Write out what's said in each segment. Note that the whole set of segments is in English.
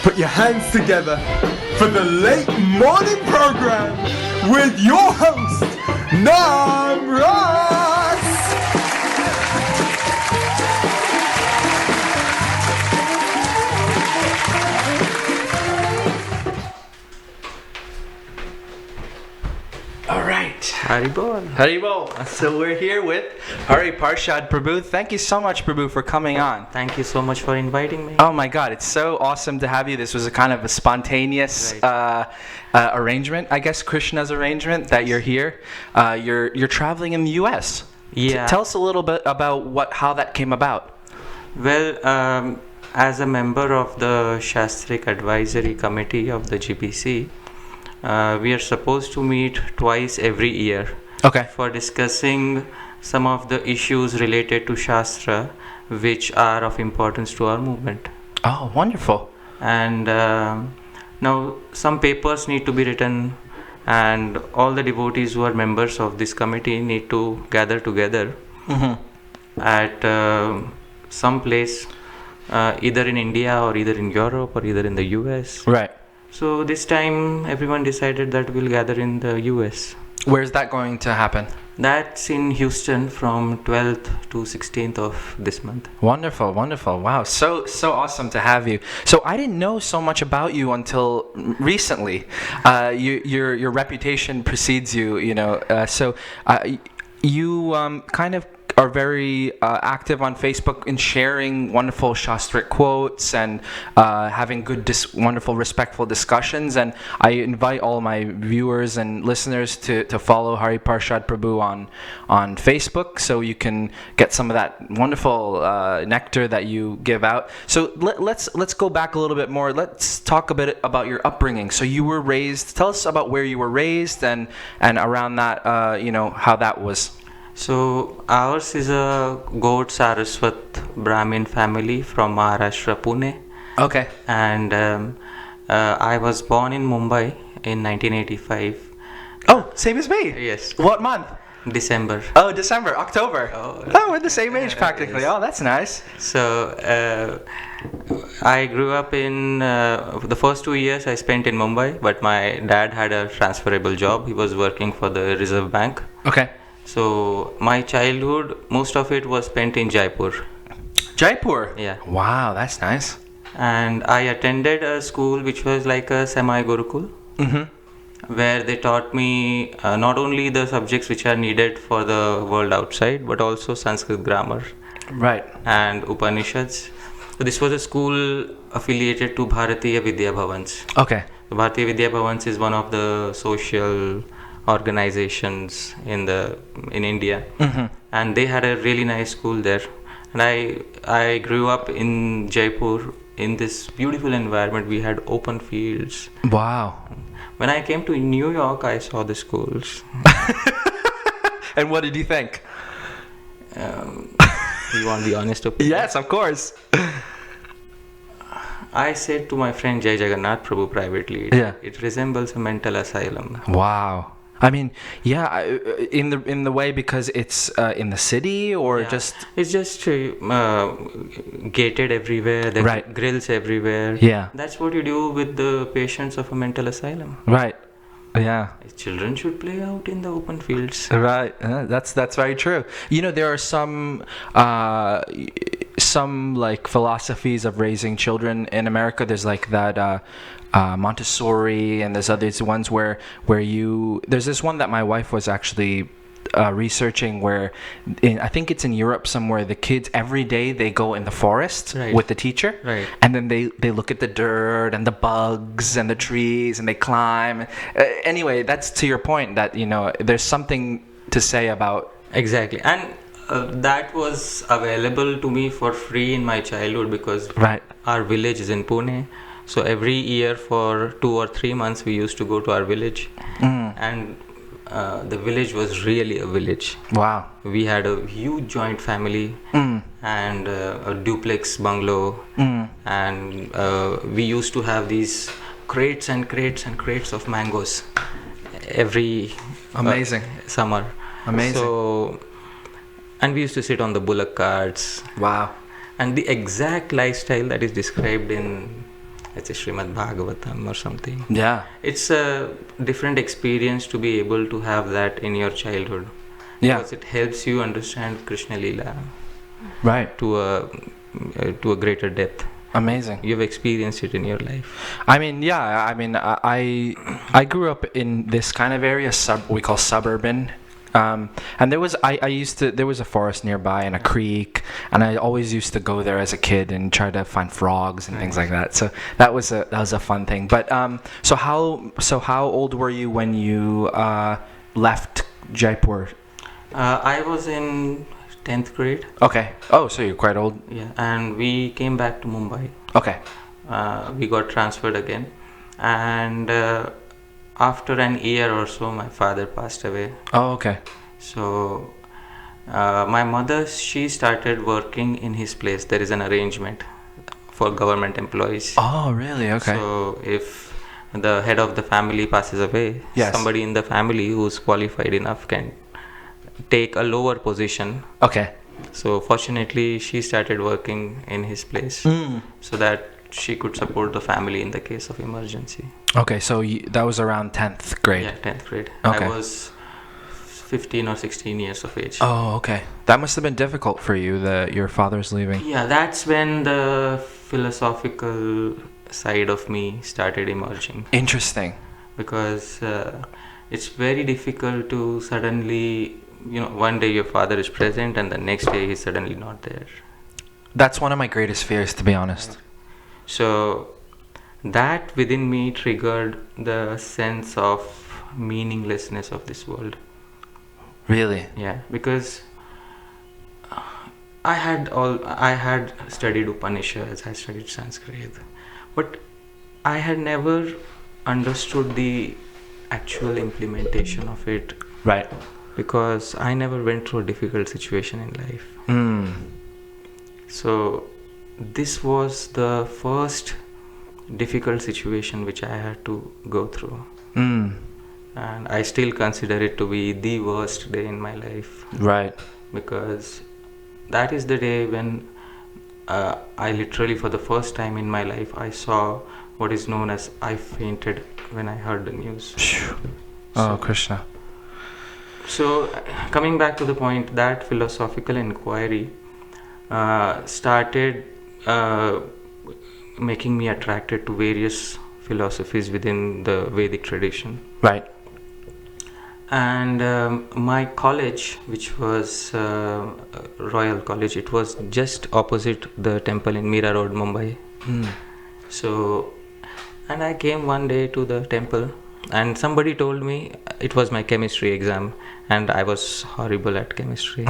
Put your hands together for the late morning program with your host, Namras. All right. Haribol. Haribol. So we're here with Hari Parsada Prabhu. Thank you so much, Prabhu, for coming on. Thank you so much for inviting me. Oh my God, it's so awesome to have you. This was a kind of a spontaneous arrangement, I guess Krishna's arrangement that you're here. You're traveling in the U.S. Yeah. Tell us a little bit about how that came about. Well, as a member of the Sastric advisory committee of the GPC, we are supposed to meet twice every year. Okay. For discussing some of the issues related to Shastra, which are of importance to our movement. Oh, wonderful. And now some papers need to be written, and all the devotees who are members of this committee need to gather together at some place, either in India or either in Europe or either in the US. Right. So this time everyone decided that we'll gather in the US. Where's that going to happen? That's in Houston from 12th to 16th of this month. Wonderful, wonderful. Wow, so awesome to have you. So I didn't know so much about you until recently. Your reputation precedes you, you know. You kind of are very active on Facebook in sharing wonderful Sastric quotes and having good, wonderful, respectful discussions. And I invite all my viewers and listeners to follow Hari Parsada Prabhu on Facebook, so you can get some of that wonderful nectar that you give out. So let's go back a little bit more. Let's talk a bit about your upbringing. So you were raised. Tell us about where you were raised and around that. How that was. So ours is a Gaud Saraswat Brahmin family from Maharashtra, Pune. Okay. And I was born in Mumbai in 1985. Oh, same as me. Yes. What month? December. Oh, December, October. Oh, we're the same age practically. Yes. Oh, that's nice. So I grew up in the first 2 years I spent in Mumbai, but my dad had a transferable job. He was working for the Reserve Bank. Okay. So my childhood, most of it was spent in Jaipur. Jaipur? Yeah. Wow, that's nice. And I attended a school which was like a semi-Gurukul, where they taught me not only the subjects which are needed for the world outside, but also Sanskrit grammar. Right. And Upanishads. So this was a school affiliated to Bharatiya Vidya Bhavans. Okay. So Bharatiya Vidya Bhavans is one of the social organizations in India, and they had a really nice school there. And I grew up in Jaipur in this beautiful environment. We had open fields. Wow. When I came to New York, I saw the schools. And what did you think? You want the honest opinion? Yes, of course. I said to my friend Jai Jagannath Prabhu privately, it resembles a mental asylum. Wow. I mean, yeah, in the way because it's in the city or just... It's just gated everywhere, there are grills everywhere. Yeah. That's what you do with the patients of a mental asylum. Right. Yeah. Children should play out in the open fields. Right. That's very true. There are some like philosophies of raising children in America. There's like that Montessori, and there's others ones where there's this one that my wife was actually researching where I think it's in Europe somewhere, the kids every day they go in the forest with the teacher, and then they look at the dirt and the bugs and the trees and they climb. Anyway, that's to your point that there's something to say about exactly. And that was available to me for free in my childhood because our village is in Pune. So every year for 2 or 3 months we used to go to our village, and the village was really a village. Wow. We had a huge joint family and a duplex bungalow, and we used to have these crates and crates and crates of mangoes every summer. Amazing. So, and we used to sit on the bullock carts. Wow. And the exact lifestyle that is described in let's say Srimad Bhagavatam or something. Yeah. It's a different experience to be able to have that in your childhood. Yeah. Because it helps you understand Krishna Leela Right. to a greater depth. Amazing. You've experienced it in your life. I mean, yeah. I mean, I grew up in this kind of area, we call suburban. And there was there was a forest nearby and a creek, and I always used to go there as a kid and try to find frogs and things like that. So that was a fun thing. But so how old were you when you left Jaipur? I was in 10th grade. Okay. Oh, so you're quite old. Yeah, and we came back to Mumbai. Okay. We got transferred again, and after an year or so, my father passed away. Oh, okay. So my mother, she started working in his place. There is an arrangement for government employees. Oh, really? Okay. So if the head of the family passes away, Yes. somebody in the family who's qualified enough can take a lower position. Okay. So fortunately, she started working in his place so that she could support the family in the case of emergency. Okay, so that was around 10th grade. Yeah, 10th grade. Okay. I was 15 or 16 years of age. Oh, okay. That must have been difficult for you, your father's leaving. Yeah, that's when the philosophical side of me started emerging. Interesting. Because it's very difficult to suddenly, one day your father is present and the next day he's suddenly not there. That's one of my greatest fears, to be honest. So that within me triggered the sense of meaninglessness of this world. Really? Yeah, because I had studied Upanishads, I studied Sanskrit, but I had never understood the actual implementation of it. Right. Because I never went through a difficult situation in life. So this was the first difficult situation which I had to go through. And I still consider it to be the worst day in my life. Right. Because that is the day when I literally, for the first time in my life, I saw what is known as I fainted when I heard the news. Oh, Krishna. So coming back to the point, that philosophical inquiry started making me attracted to various philosophies within the Vedic tradition. Right. And my college, which was Royal College, it was just opposite the temple in Mira Road, Mumbai. So, and I came one day to the temple and somebody told me, it was my chemistry exam and I was horrible at chemistry.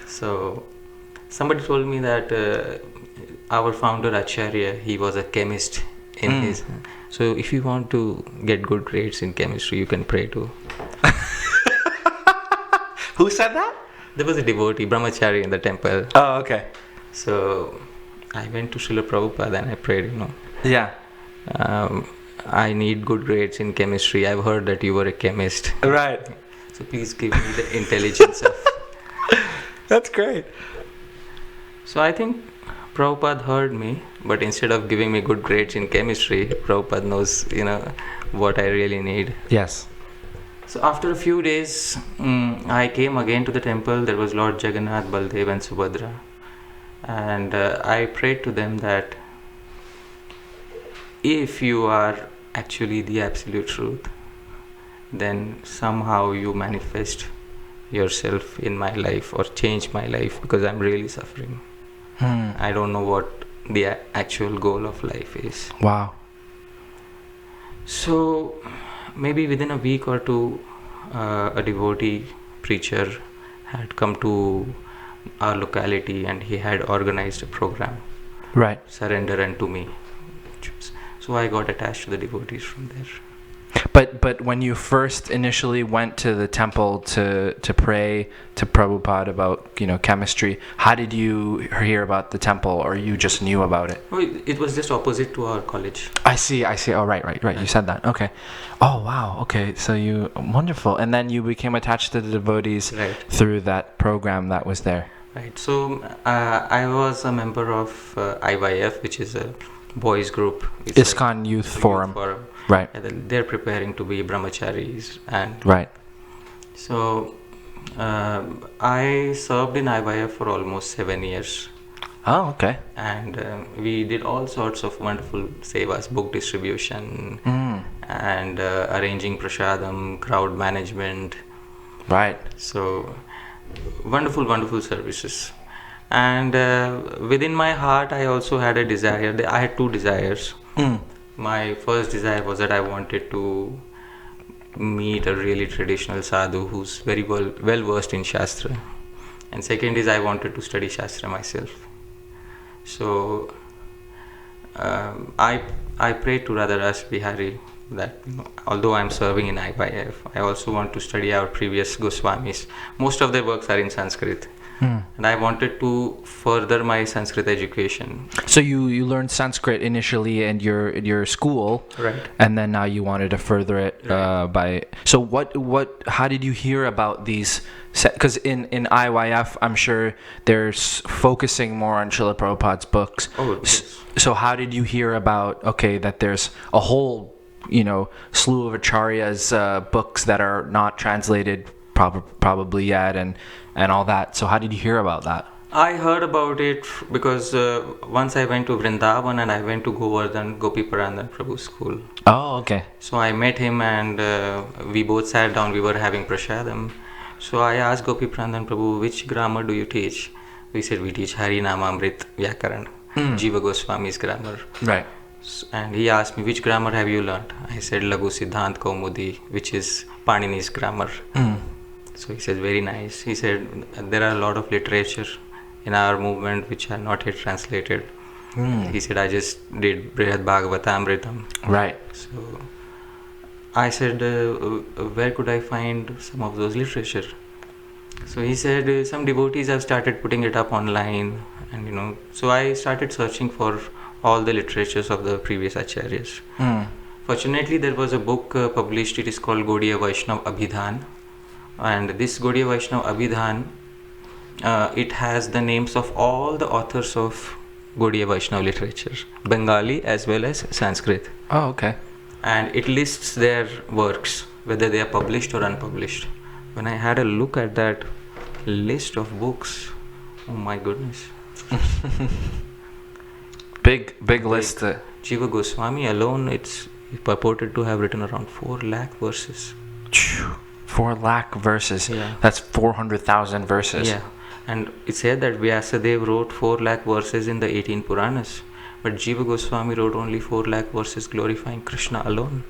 So somebody told me that our founder Acharya, he was a chemist in his. So if you want to get good grades in chemistry, you can pray to. Who said that? There was a devotee, brahmachari in the temple. Oh, okay. So I went to Srila Prabhupada and I prayed, Yeah. I need good grades in chemistry. I've heard that you were a chemist. Right. So please give me the intelligence of... That's great. So I think Prabhupada heard me, but instead of giving me good grades in chemistry, Prabhupada knows, what I really need. Yes. So after a few days, I came again to the temple. There was Lord Jagannath, Baldev and Subhadra. And I prayed to them that if you are actually the absolute truth, then somehow you manifest yourself in my life or change my life, because I'm really suffering. I don't know what the actual goal of life is. Wow. So maybe within a week or two, a devotee preacher had come to our locality and he had organized a program. Right. Surrender unto me. So I got attached to the devotees from there. But when you first initially went to the temple to pray to Prabhupada about chemistry, how did you hear about the temple, or you just knew about it? It was just opposite to our college. I see. Oh, right. You said that. Okay. Oh, wow. Okay. So wonderful. And then you became attached to the devotees Right. through that program that was there. Right. So I was a member of IYF, which is a boys group. It's ISKCON Youth Forum. Right. And they're preparing to be brahmacharis, and Right. so I served in IYF for almost 7 years. Oh, okay. And we did all sorts of wonderful sevas, book distribution, and arranging prasadam, crowd management. Right. So wonderful services. And within my heart, I also had a desire. I had two desires. My first desire was that I wanted to meet a really traditional sadhu who's very well versed in Shastra. And second is I wanted to study Shastra myself. So I prayed to Radha Ras Bihari that although I'm serving in IYF, I also want to study our previous Goswamis. Most of their works are in Sanskrit. And I wanted to further my Sanskrit education. So you learned Sanskrit initially in your school, Right. And then now you wanted to further it by. So how did you hear about these? Because in IYF, I'm sure they're focusing more on Srila Prabhupada's books. Oh, yes. So how did you hear about that there's a whole slew of acharyas books that are not translated probably yet and all that. So how did you hear about that? I heard about it because once I went to Vrindavan and I went to Govardhan, Gopi Parandan Prabhu's school. Oh, okay. So I met him and we both sat down. We were having prasadam. So I asked Gopi Parandan Prabhu, which grammar do you teach? We said we teach Hari Namamrit Vyakaran, Jiva Goswami's grammar. Right. And he asked me, which grammar have you learnt? I said Lagu Siddhant Kaumudi, which is Panini's grammar. So he said, very nice. He said, there are a lot of literature in our movement which are not yet translated. He said, I just did Brihad Bhagavatamritam. Right. So I said, where could I find some of those literature? So he said, some devotees have started putting it up online. And so I started searching for all the literatures of the previous acharyas. Fortunately, there was a book published. It is called Gaudiya Vaishnav Abhidhan. And this Gaudiya Vaishnav Abhidhan, it has the names of all the authors of Gaudiya Vaishnav literature, Bengali as well as Sanskrit. Oh, okay. And it lists their works, whether they are published or unpublished. When I had a look at that list of books, oh my goodness. Big list. Jiva Goswami alone, it's purported to have written around 4 lakh verses. 4 lakh verses. Yeah. That's 400,000 verses. Yeah. And it said that Vyasadeva wrote 4 lakh verses in the 18 Puranas. But Jiva Goswami wrote only 4 lakh verses glorifying Krishna alone.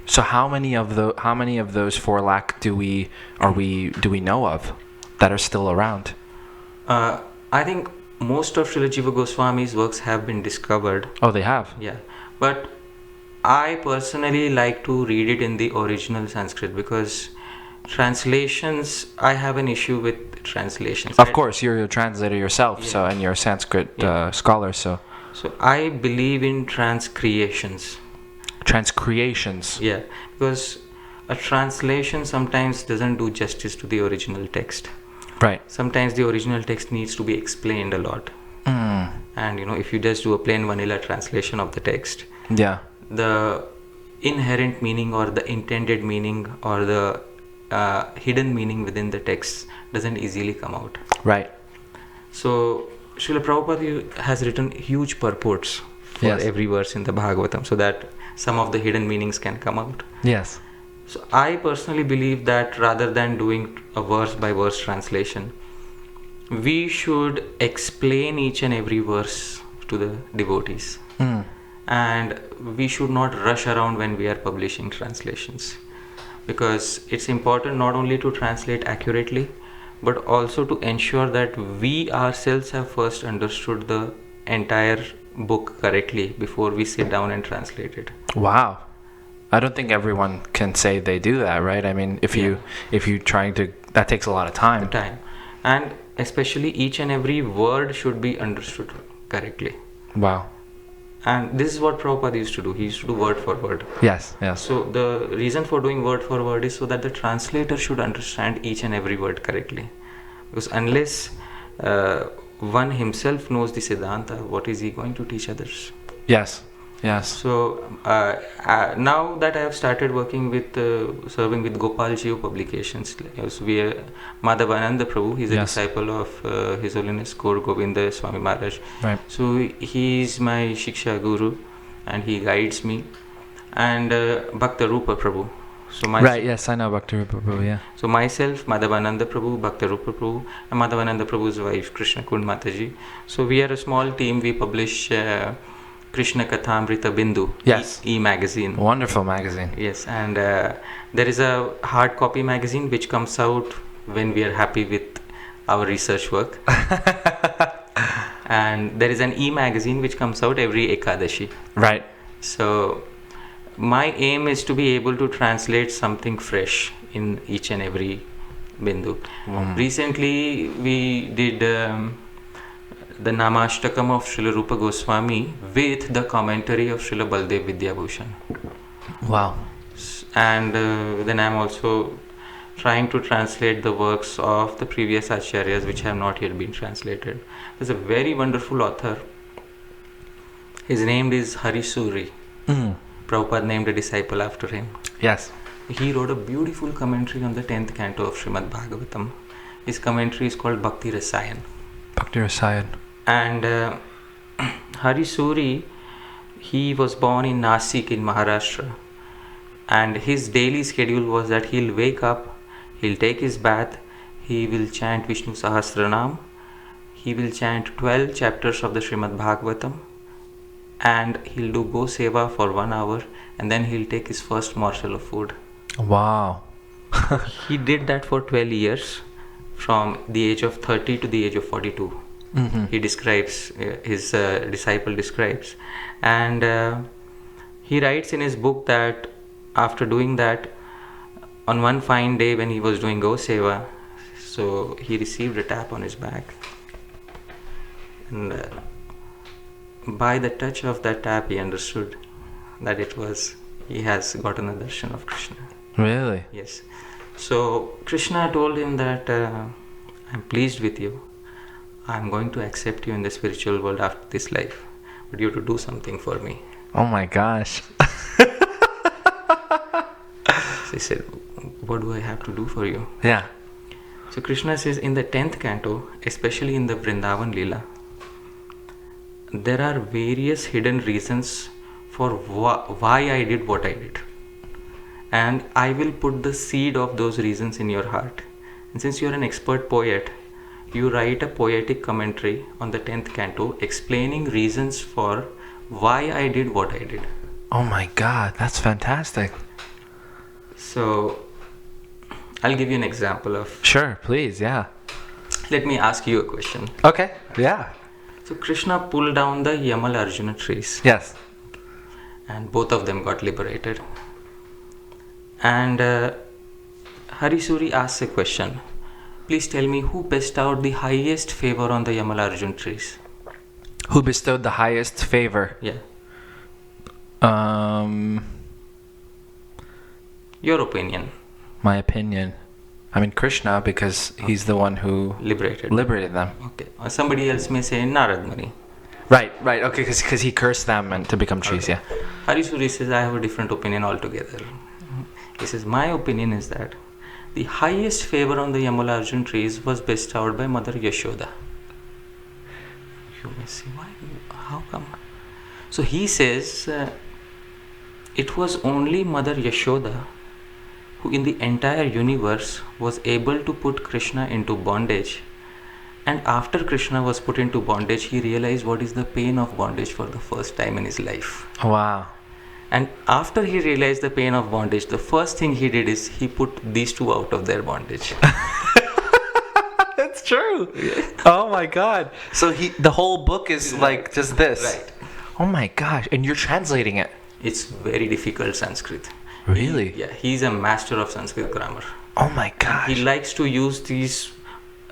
So how many of those 4 lakh do we know of that are still around? I think most of Srila Jiva Goswami's works have been discovered. Oh, they have? Yeah. But I personally like to read it in the original Sanskrit because translations, I have an issue with translations. Of course, you're a translator yourself, so and you're a Sanskrit scholar, so I believe in transcreations. Transcreations. Yeah, because a translation sometimes doesn't do justice to the original text. Right. Sometimes the original text needs to be explained a lot. And if you just do a plain vanilla translation of the text, the inherent meaning or the intended meaning or the hidden meaning within the text doesn't easily come out. Right. So Srila Prabhupada has written huge purports for every verse in the Bhagavatam so that some of the hidden meanings can come out. Yes. So I personally believe that rather than doing a verse by verse translation, we should explain each and every verse to the devotees. And we should not rush around when we are publishing translations, because it's important not only to translate accurately but also to ensure that we ourselves have first understood the entire book correctly before we sit down and translate it. Wow. I don't think everyone can say they do that, right? I mean, if you trying to, that takes a lot of time. And especially each and every word should be understood correctly. Wow. And this is what Prabhupada used to do. He used to do word for word. Yes. So the reason for doing word for word is so that the translator should understand each and every word correctly. Because unless one himself knows the Siddhanta, what is he going to teach others? Yes. So now that I have started working with serving with Gopal Jiva publications, so we are Madhavananda Prabhu. He's a disciple of His Holiness Gaur Govinda Swami Maharaj. Right. So he is my Shiksha Guru, and he guides me. And Bhakta Rupa Prabhu. So Right. Yes, I know Bhakti Rupa Prabhu. Yeah. So myself, Madhavananda Prabhu, Bhakta Rupa Prabhu, and Madhavananda Prabhu's wife Krishna Kund Mataji. So we are a small team. We publish Krishna Kathamrita Bindu, Yes. e-magazine. Wonderful magazine. Yes, and there is a hard copy magazine which comes out when we are happy with our research work. And there is an e-magazine which comes out every Ekadashi. Right. So my aim is to be able to translate something fresh in each and every Bindu. Recently we did the Namashtakam of Srila Rupa Goswami with the commentary of Srila Baldev Vidyabhushan. Wow. And then I am also trying to translate the works of the previous acharyas which have not yet been translated. There's a very wonderful author. His name is Hari Suri. Prabhupada named a disciple after him. Yes. He wrote a beautiful commentary on the 10th canto of Srimad Bhagavatam. His commentary is called Bhakti Rasayan. Bhakti Rasayan. And Hari Suri, he was born in Nasik in Maharashtra. And his daily schedule was that he'll wake up, he'll take his bath, he will chant Vishnu Sahasranam, he will chant 12 chapters of the Srimad Bhagavatam, and he'll do Go Seva for 1 hour, and then he'll take his first morsel of food. Wow. He did that for 12 years, from the age of 30 to the age of 42. He describes, his disciple describes. And he writes in his book that after doing that, on one fine day when he was doing Go Seva, so he received a tap on his back. And by the touch of that tap, he understood that he has gotten a darshan of Krishna. Really? Yes. So Krishna told him that I'm pleased with you. I'm going to accept you in the spiritual world after this life, but you have to do something for me. Oh my gosh. So he said, what do I have to do for you? Yeah. So Krishna says in the 10th canto, especially in the Vrindavan Leela, there are various hidden reasons for why I did what I did. And I will put the seed of those reasons in your heart. And since you're an expert poet, you write a poetic commentary on the 10th canto explaining reasons for why I did what I did. Oh my God, that's fantastic. So I'll give you an example of... Sure, please, yeah. Let me ask you a question. Okay, yeah. So Krishna pulled down the Yamal Arjuna trees. Yes. And both of them got liberated. And Hari Suri asks a question. Please tell me who bestowed the highest favor on the Yamal Arjuna trees? Who bestowed the highest favor? Yeah. Your opinion. My opinion. I mean Krishna, because he's the one who liberated them. Okay. Somebody else may say Narad Muni. Right. Okay, because he cursed them and to become trees, yeah. Hari Suri says, I have a different opinion altogether. He says, my opinion is that the highest favor on the Yamal Arjuna trees was bestowed by Mother Yashoda. You may say, why? How come? So he says, it was only Mother Yashoda who in the entire universe was able to put Krishna into bondage. And after Krishna was put into bondage, he realized what is the pain of bondage for the first time in his life. Wow. And after he realized the pain of bondage, the first thing he did is he put these two out of their bondage. That's true. Oh my God. So the whole book is like just this. Right. Oh my gosh. And you're translating it. It's very difficult Sanskrit. Really? He's a master of Sanskrit grammar. Oh my gosh. He likes to use these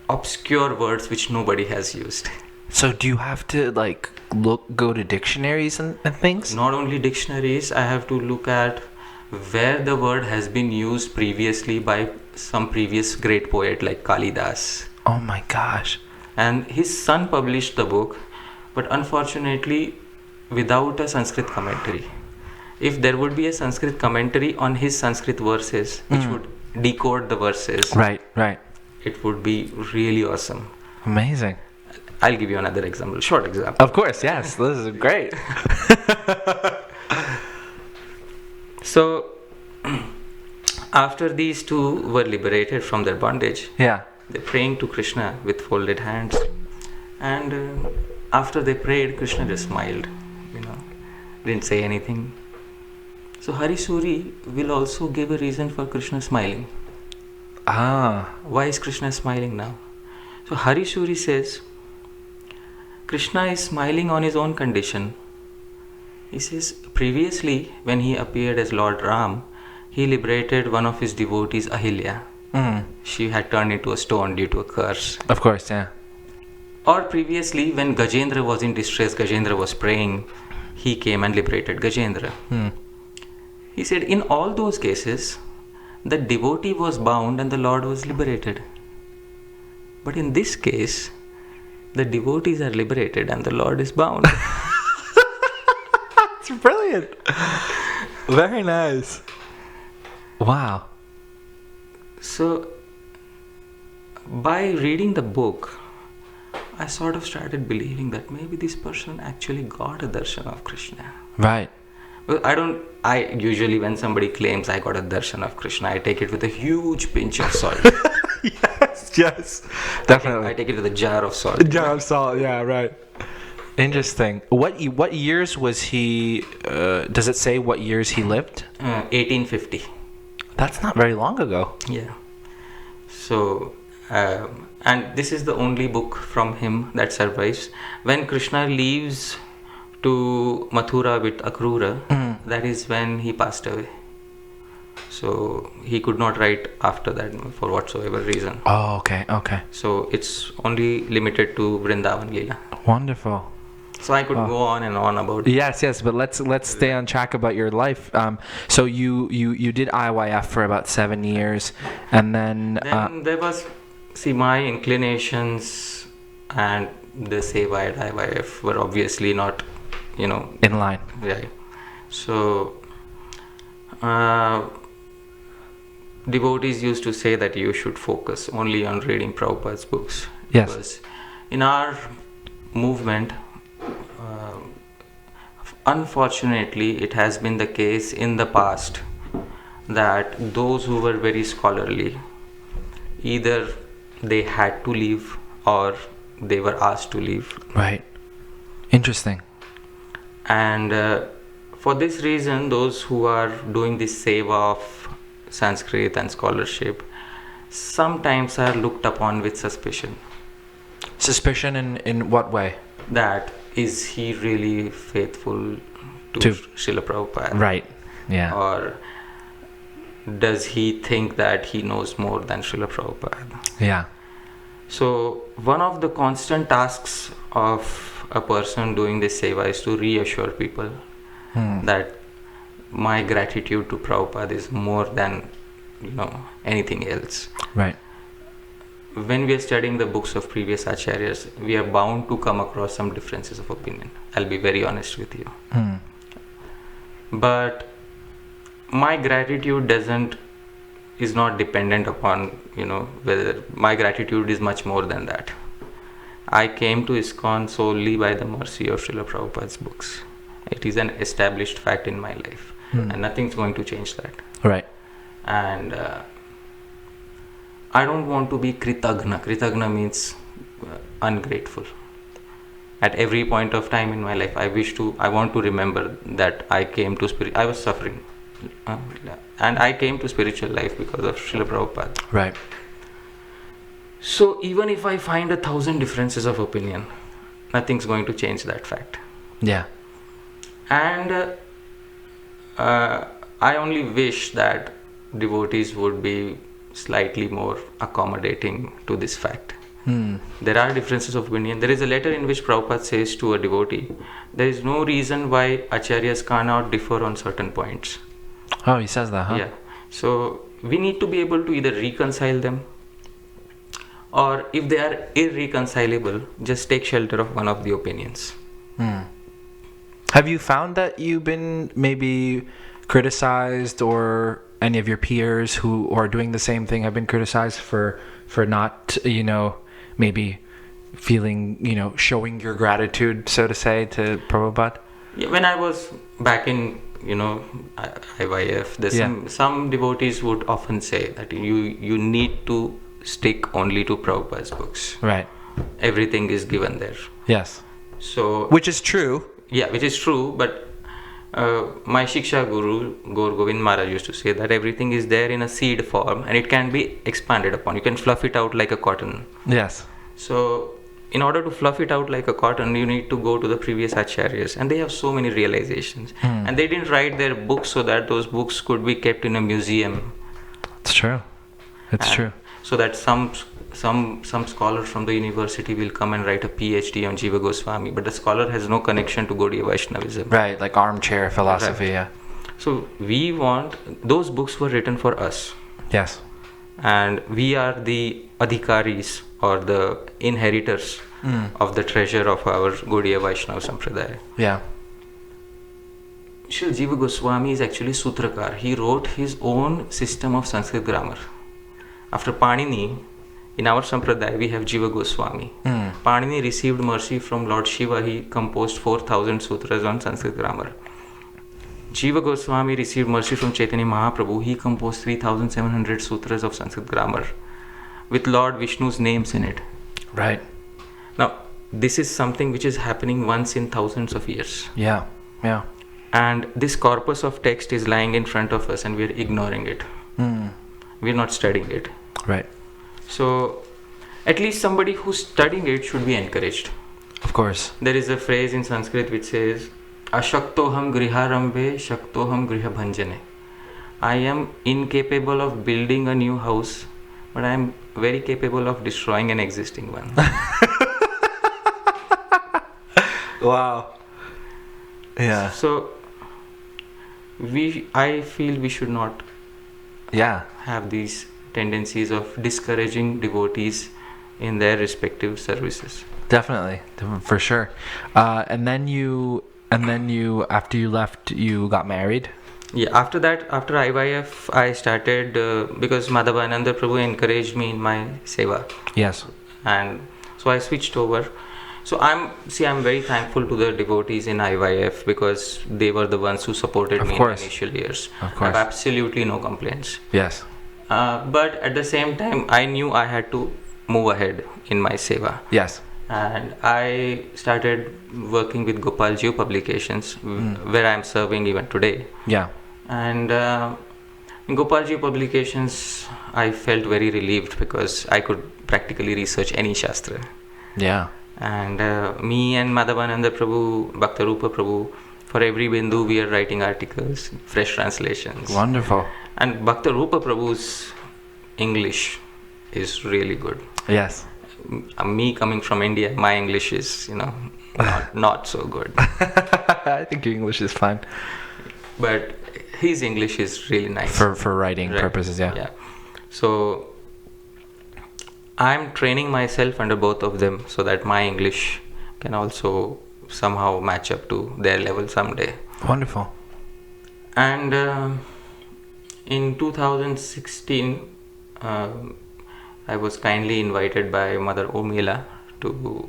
obscure words which nobody has used. So do you have to go to dictionaries and things? Not only dictionaries, I have to look at where the word has been used previously by some previous great poet like Kalidas. Oh my gosh. And his son published the book, but unfortunately without a Sanskrit commentary. If there would be a Sanskrit commentary on his Sanskrit verses, which would decode the verses, Right. it would be really awesome. Amazing. I'll give you another example, short example. Of course, yes. This is great. So, after these two were liberated from their bondage, Yeah. they're praying to Krishna with folded hands. And after they prayed, Krishna just smiled, didn't say anything. So Hari Suri will also give a reason for Krishna smiling. Why is Krishna smiling now? So Hari Suri says, Krishna is smiling on his own condition. He says, previously when he appeared as Lord Ram, he liberated one of his devotees, Ahilya. She had turned into a stone due to a curse. Of course, yeah. Or previously, when Gajendra was in distress, Gajendra was praying, he came and liberated Gajendra. He said, in all those cases, the devotee was bound and the Lord was liberated. But in this case, the devotees are liberated and the Lord is bound. It's brilliant. Very nice. Wow. So, by reading the book, I sort of started believing that maybe this person actually got a darshan of Krishna. Right. Well, I usually, when somebody claims I got a darshan of Krishna, I take it with a huge pinch of salt. Yes. Definitely. I take it with a jar of salt. Jar of salt, yeah, right. Interesting. What years was he, does it say what years he lived? 1850. That's not very long ago. Yeah. So, and this is the only book from him that survives. When Krishna leaves to Mathura with Akrura, that is when he passed away. So he could not write after that for whatsoever reason. Oh, okay. So it's only limited to Vrindavan Leela. Wonderful. So I could go on and on about. Yes, but let's stay on track about your life. So you did IYF for about 7 years, and then there was, my inclinations and the seva at IYF were obviously not, in line. Right. So devotees used to say that you should focus only on reading Prabhupada's books. Yes. Because in our movement, unfortunately, it has been the case in the past that those who were very scholarly, either they had to leave or they were asked to leave. Right. Interesting. And for this reason, those who are doing this seva of Sanskrit and scholarship sometimes are looked upon with suspicion. Suspicion in what way? That is he really faithful to Srila Prabhupada? Right. Yeah. Or does he think that he knows more than Srila Prabhupada? Yeah. So one of the constant tasks of a person doing this seva is to reassure people that my gratitude to Prabhupada is more than anything else. Right. When we are studying the books of previous acharyas, we are bound to come across some differences of opinion. I'll be very honest with you. But my gratitude is not dependent upon, whether my gratitude is much more than that. I came to ISKCON solely by the mercy of Srila Prabhupada's books. It is an established fact in my life, and nothing's going to change that. Right. And I don't want to be kritagna. Kritagna means ungrateful. At every point of time in my life, I want to remember that I was suffering. And I came to spiritual life because of Srila Prabhupada. Right. So even if I find 1,000 differences of opinion, nothing's going to change that fact. Yeah. And I only wish that devotees would be slightly more accommodating to this fact. There are differences of opinion. There is a letter in which Prabhupada says to a devotee, there is no reason why acharyas cannot differ on certain points. Oh, he says that, huh? Yeah. So we need to be able to either reconcile them or if they are irreconcilable, just take shelter of one of the opinions. Have you found that you've been maybe criticized, or any of your peers who are doing the same thing have been criticized for not, maybe feeling, showing your gratitude, so to say, to Prabhupada? Yeah, when I was back in, IYF, there's some devotees would often say that you need to stick only to Prabhupada's books. Right. Everything is given there. Yes. So Which is true. Yeah, which is true, but my Shiksha Guru, Gaur Govind Maharaj, used to say that everything is there in a seed form and it can be expanded upon. You can fluff it out like a cotton. Yes. So, in order to fluff it out like a cotton, you need to go to the previous acharyas, and they have so many realizations. And they didn't write their books so that those books could be kept in a museum. It's true. It's true. So that some scholar from the university will come and write a PhD on Jiva Goswami, but the scholar has no connection to Gaudiya Vaishnavism. Right, like armchair philosophy, Right. yeah. So we want, those books were written for us, Yes. and we are the adhikaris or the inheritors of the treasure of our Gaudiya Vaishnava Sampradaya. Yeah. Srila Jiva Goswami is actually Sutrakar. He wrote his own system of Sanskrit grammar. After Panini, in our Sampradaya, we have Jiva Goswami. Panini received mercy from Lord Shiva. He composed 4,000 sutras on Sanskrit grammar. Jiva Goswami received mercy from Chaitanya Mahaprabhu. He composed 3,700 sutras of Sanskrit grammar with Lord Vishnu's names in it. Right. Now, this is something which is happening once in thousands of years. Yeah. Yeah. And this corpus of text is lying in front of us and we are ignoring it. We are not studying it. Right. So, at least somebody who's studying it should be encouraged. Of course. There is a phrase in Sanskrit which says, Ashaktoham griharambe shaktoham grihabhanjane. I am incapable of building a new house, but I am very capable of destroying an existing one. Wow. Yeah. So, I feel we should not Yeah. have these tendencies of discouraging devotees in their respective services. Definitely. For sure. And then you, after you left, you got married? Yeah, after that, after IYF, I started, because Madhavananda Prabhu encouraged me in my seva. Yes. And so I switched over. So I'm very thankful to the devotees in IYF because they were the ones who supported me in my initial years. Of course. I have absolutely no complaints. Yes. But at the same time, I knew I had to move ahead in my seva. Yes. And I started working with Gopalji Publications, where I am serving even today. Yeah. And in Gopalji Publications, I felt very relieved because I could practically research any Shastra. Yeah. And me and Madhavananda Prabhu, Bhaktarupa Prabhu, for every Bindu we are writing articles, fresh translations. Wonderful. And Bhaktarupa Prabhu's English is really good. Yes. Me coming from India, my English is, not so good. I think your English is fine. But his English is really nice. For writing purposes, yeah. Yeah. So I'm training myself under both of them so that my English can also somehow match up to their level someday. Wonderful. And in 2016, I was kindly invited by Mother Omila to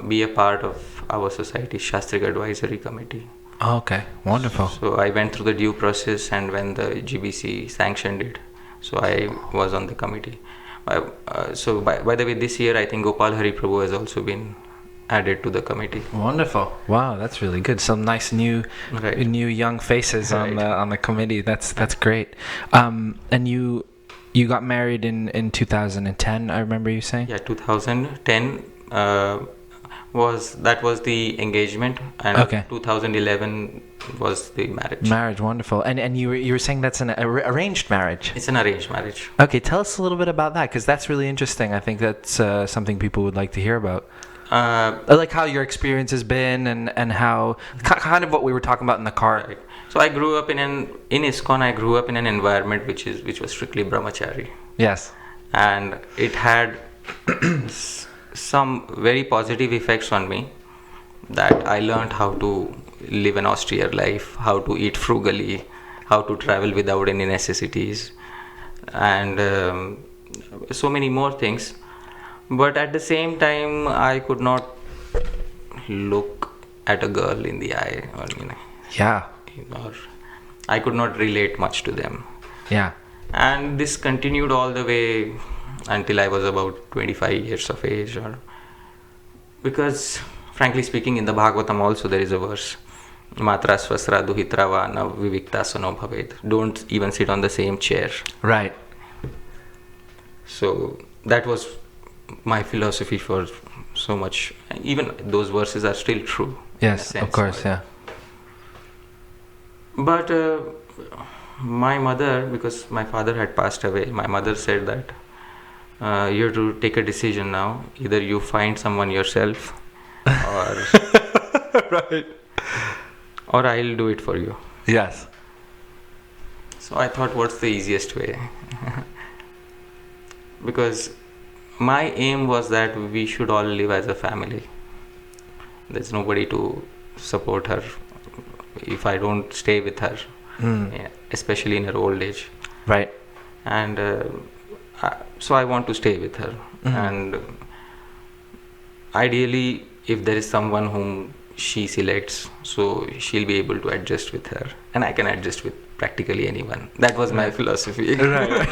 be a part of our society's Sastric Advisory Committee. Oh, okay. Wonderful. So I went through the due process, and when the GBC sanctioned it, so I was on the committee. So by the way, this year I think Gopal Hari Prabhu has also been added to the committee. Wonderful. Wow, that's really good. Some nice new young faces on the committee. That's great. And you got married in 2010, I remember you saying? Yeah, 2010 was the engagement, and 2011 was the marriage. Marriage, wonderful. And you were saying that's an arranged marriage? It's an arranged marriage. Okay, tell us a little bit about that, because that's really interesting. I think that's something people would like to hear about. Like how your experience has been, and how kind of what we were talking about in the car. Right. So I grew up in ISKCON. I grew up in an environment which was strictly brahmachari. Yes. and it had some very positive effects on me, that I learned how to live an austere life, how to eat frugally, how to travel without any necessities, and so many more things. But at the same time, I could not look at a girl in the eye, Yeah. or I could not relate much to them. Yeah. And this continued all the way until I was about 25 years of age. Because, frankly speaking, in the Bhagavatam also there is a verse, Matra swasra duhitrava na vivikta sano bhaved. Don't even sit on the same chair. Right. So that was my philosophy for so much. Even those verses are still true. Yes, in a of sense, course, yeah. But my mother, because my father had passed away, my mother said that you have to take a decision now. Either you find someone yourself, or Right. or I'll do it for you. Yes. So I thought, what's the easiest way? Because my aim was that we should all live as a family. There's nobody to support her if I don't stay with her, especially in her old age. Right. And so I want to stay with her. And ideally, if there is someone whom she selects, so she'll be able to adjust with her, and I can adjust with practically anyone. That was my philosophy. Right.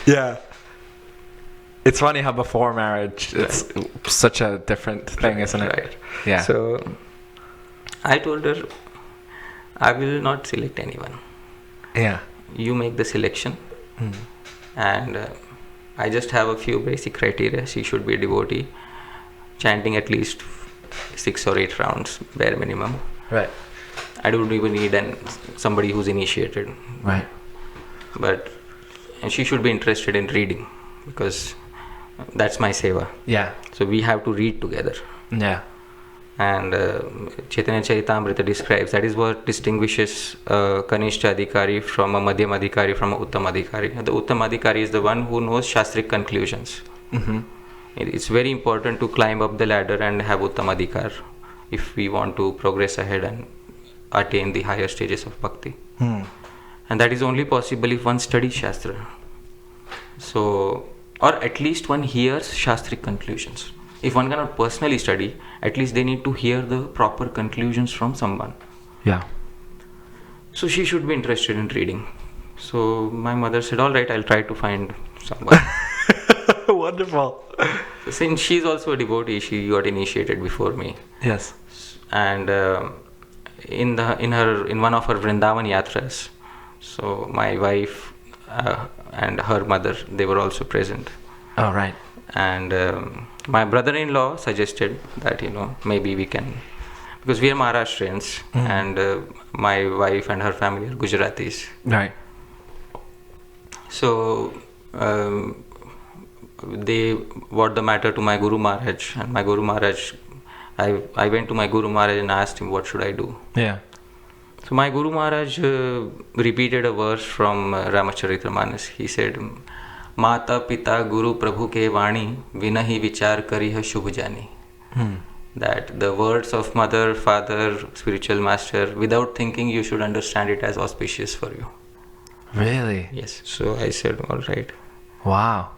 Yeah. It's funny how before marriage it's such a different thing, isn't it? Right. Yeah. So I told her, I will not select anyone. Yeah. You make the selection, and I just have a few basic criteria. She should be a devotee, chanting at least 6 or 8 rounds, bare minimum. Right. I don't even need somebody who's initiated. Right. And she should be interested in reading, because that's my seva. Yeah. So we have to read together. Yeah. And Chaitanya Charitamrita describes, that is what distinguishes Kanishta Adhikari from a Madhyam Adhikari from a Uttam Adhikari. The Uttam Adhikari is the one who knows Shastric conclusions. It's very important to climb up the ladder and have Uttam Adhikar if we want to progress ahead and attain the higher stages of bhakti. And that is only possible if one studies Shastra. So, or at least one hears Shastric conclusions. If one cannot personally study, at least they need to hear the proper conclusions from someone. Yeah. So she should be interested in reading. So my mother said, all right, I'll try to find someone. Wonderful. Since she's also a devotee, she got initiated before me. Yes. And in one of her Vrindavan yatras, so my wife and her mother, they were also present. Oh, right. And my brother-in-law suggested that, maybe we can, because we are Maharashtrians, and my wife and her family are Gujaratis. Right. So they brought the matter to my Guru Maharaj, and my Guru Maharaj, I went to my Guru Maharaj and asked him, what should I do? Yeah. So my Guru Maharaj repeated a verse from Ramacharitra-manas. He said, Mata Pita Guru Prabhu ke Vani Vinahi Vichar Kariha Shubh Jani. That the words of mother, father, spiritual master, without thinking you should understand it as auspicious for you. Really? Yes. So I said, all right. Wow.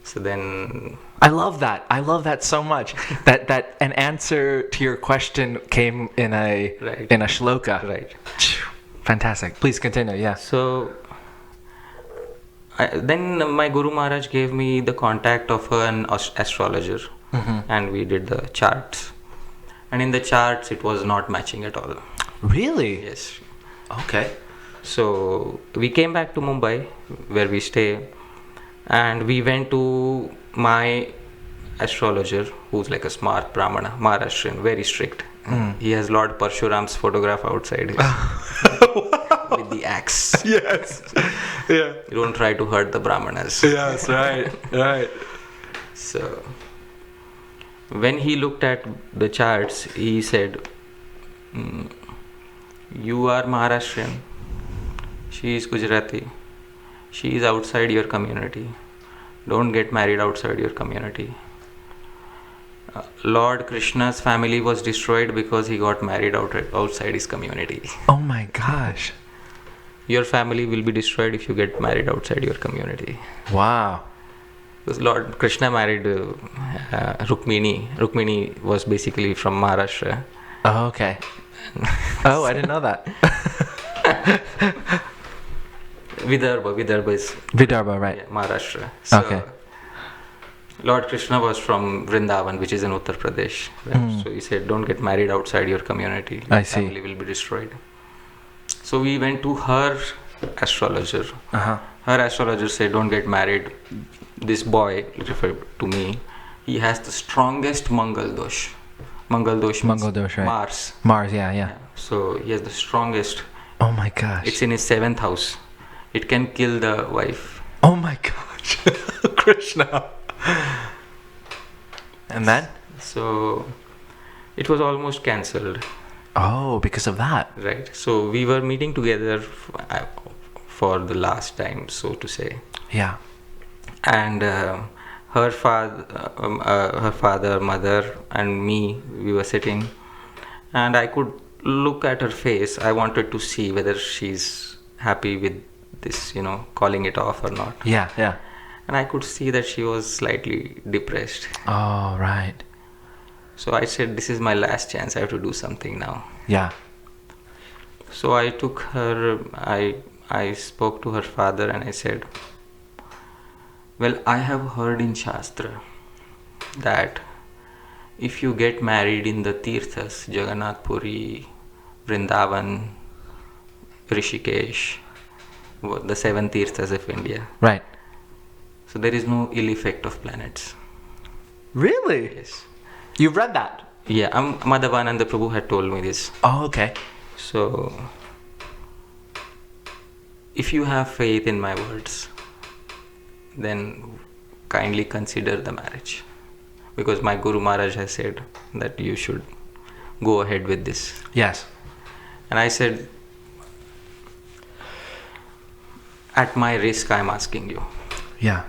So then I love that. I love that so much. that an answer to your question came in a shloka. Right. Fantastic. Please continue. Yeah. So then my Guru Maharaj gave me the contact of an astrologer, and we did the charts. And in the charts, it was not matching at all. Really? Yes. Okay. So we came back to Mumbai, where we stay, and we went to my astrologer, who's like a smart Brahmana, Maharashtrian, very strict. He has Lord Parshuram's photograph outside his with the axe. Yes. Yeah. You don't try to hurt the Brahmanas. Yes, right. Right. So when he looked at the charts, he said, you are Maharashtrian. She is Gujarati. She is outside your community. Don't get married outside your community. Lord Krishna's family was destroyed because he got married outside his community. Oh my gosh. Your family will be destroyed if you get married outside your community. Wow. Because Lord Krishna married Rukmini. Rukmini was basically from Maharashtra. Oh, okay. Oh, I didn't know that. Vidarbha is Vidarbha, right. Maharashtra. So, Okay. Lord Krishna was from Vrindavan, which is in Uttar Pradesh. Right? So he said, don't get married outside your community. I see. Family will be destroyed. So we went to her astrologer. Uh-huh. Her astrologer said, don't get married. This boy, referred to me, he has the strongest Mangal dosh. Mangal dosh means Mangal dosh, right. Mars. Mars, yeah. So he has the strongest. Oh my gosh. It's in his 7th house. It can kill the wife. Oh my gosh. Krishna. And then? So it was almost cancelled. Oh, because of that. Right. So we were meeting together for the last time, so to say. Yeah. And her father, mother, and me, we were sitting, and I could look at her face. I wanted to see whether she's happy with this, calling it off or not. Yeah. And I could see that she was slightly depressed. Oh, right. So I said, this is my last chance. I have to do something now. Yeah. So I took her, I spoke to her father and I said, well, I have heard in Shastra that if you get married in the Tirthas, Jagannath Puri, Vrindavan, Rishikesh, the 7 Tirthas of India. Right. So there is no ill effect of planets. Really? Yes. You've read that? Yeah, Madhavananda Prabhu had told me this. Oh, okay. So, if you have faith in my words, then kindly consider the marriage. Because my Guru Maharaj has said that you should go ahead with this. Yes. And I said, at my risk, I'm asking you. Yeah.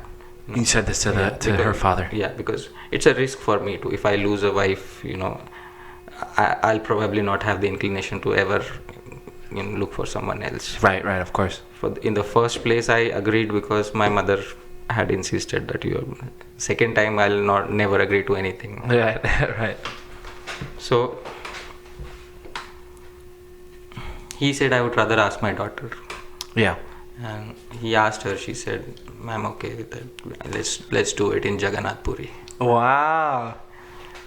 You said this to her father. Yeah, because it's a risk for me too. If I lose a wife, I'll probably not have the inclination to ever look for someone else. Right, of course. In the first place, I agreed because my mother had insisted that second time I'll never agree to anything. Right. So he said I would rather ask my daughter. Yeah. And he asked her, she said, ma'am, okay, let's do it in Jagannath Puri. Wow.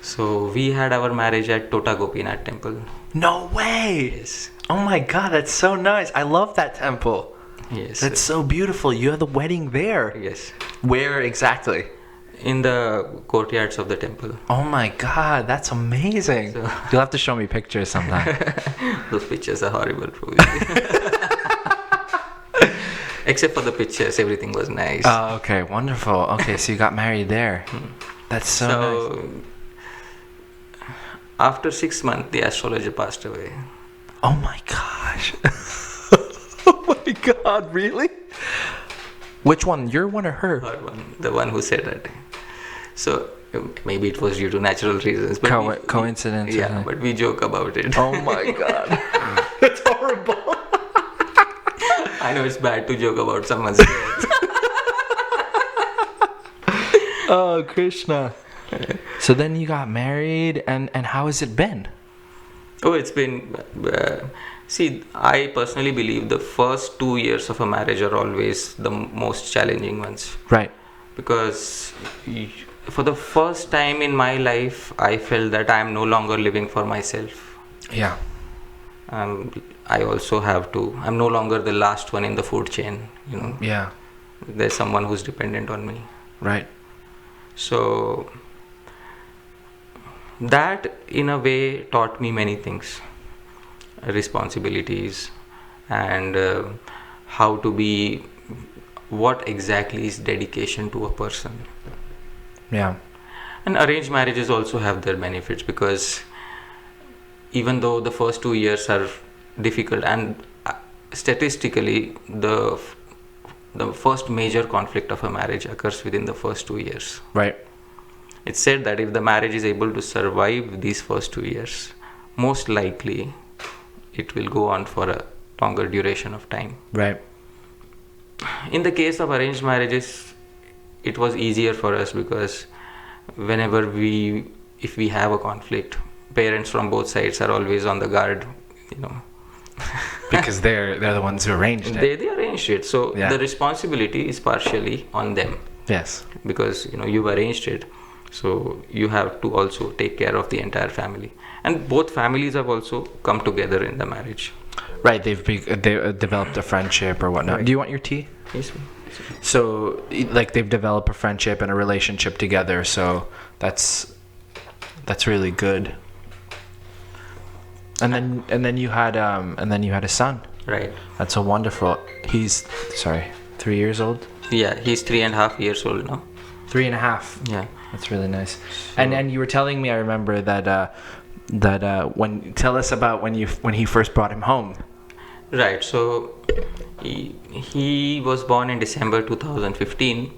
So we had our marriage at Tota Gopinath temple. No way. Yes. Oh my God, that's so nice. I love that temple. Yes. That's so beautiful. You have the wedding there. Yes. Where exactly? In the courtyards of the temple. Oh my God, that's amazing. So, you'll have to show me pictures sometime. Those pictures are horrible. Except for the pictures, everything was nice. Oh, okay, wonderful. Okay, so you got married there. That's so nice. After 6 months, the astrologer passed away. Oh my gosh. Oh my God, really? Which one? Your one or her? Her one, the one who said that. So maybe it was due to natural reasons. But coincidence. Yeah, but we joke about it. Oh my God. It's horrible. I know it's bad to joke about someone's death. Oh, Krishna. So then you got married, and how has it been? Oh, it's been... see, I personally believe the first 2 years of a marriage are always the most challenging ones. Right. Because for the first time in my life, I felt that I am no longer living for myself. Yeah. I also have to... I'm no longer the last one in the food chain, Yeah. There's someone who's dependent on me. Right. So... that in a way taught me many things, responsibilities, and how to be, what exactly is dedication to a person. Yeah. And arranged marriages also have their benefits, because even though the first 2 years are difficult, and statistically, the first major conflict of a marriage occurs within the first 2 years. Right. It's said that if the marriage is able to survive these first 2 years, most likely it will go on for a longer duration of time. Right. In the case of arranged marriages, it was easier for us because whenever if we have a conflict, parents from both sides are always on the guard, Because they're the ones who arranged it. They arranged it. So the responsibility is partially on them. Yes. Because you've arranged it. So you have to also take care of the entire family. And both families have also come together in the marriage. Right. They developed a friendship or whatnot. Right. Do you want your tea? Yes. So like they've developed a friendship and a relationship together. So that's really good. And then you had a son. Right. That's so wonderful. He's 3 years old. Yeah, he's 3.5 years old now. 3.5. Yeah, that's really nice. So, and you were telling me, I remember that tell us about when he first brought him home. Right. So he was born in December 2015.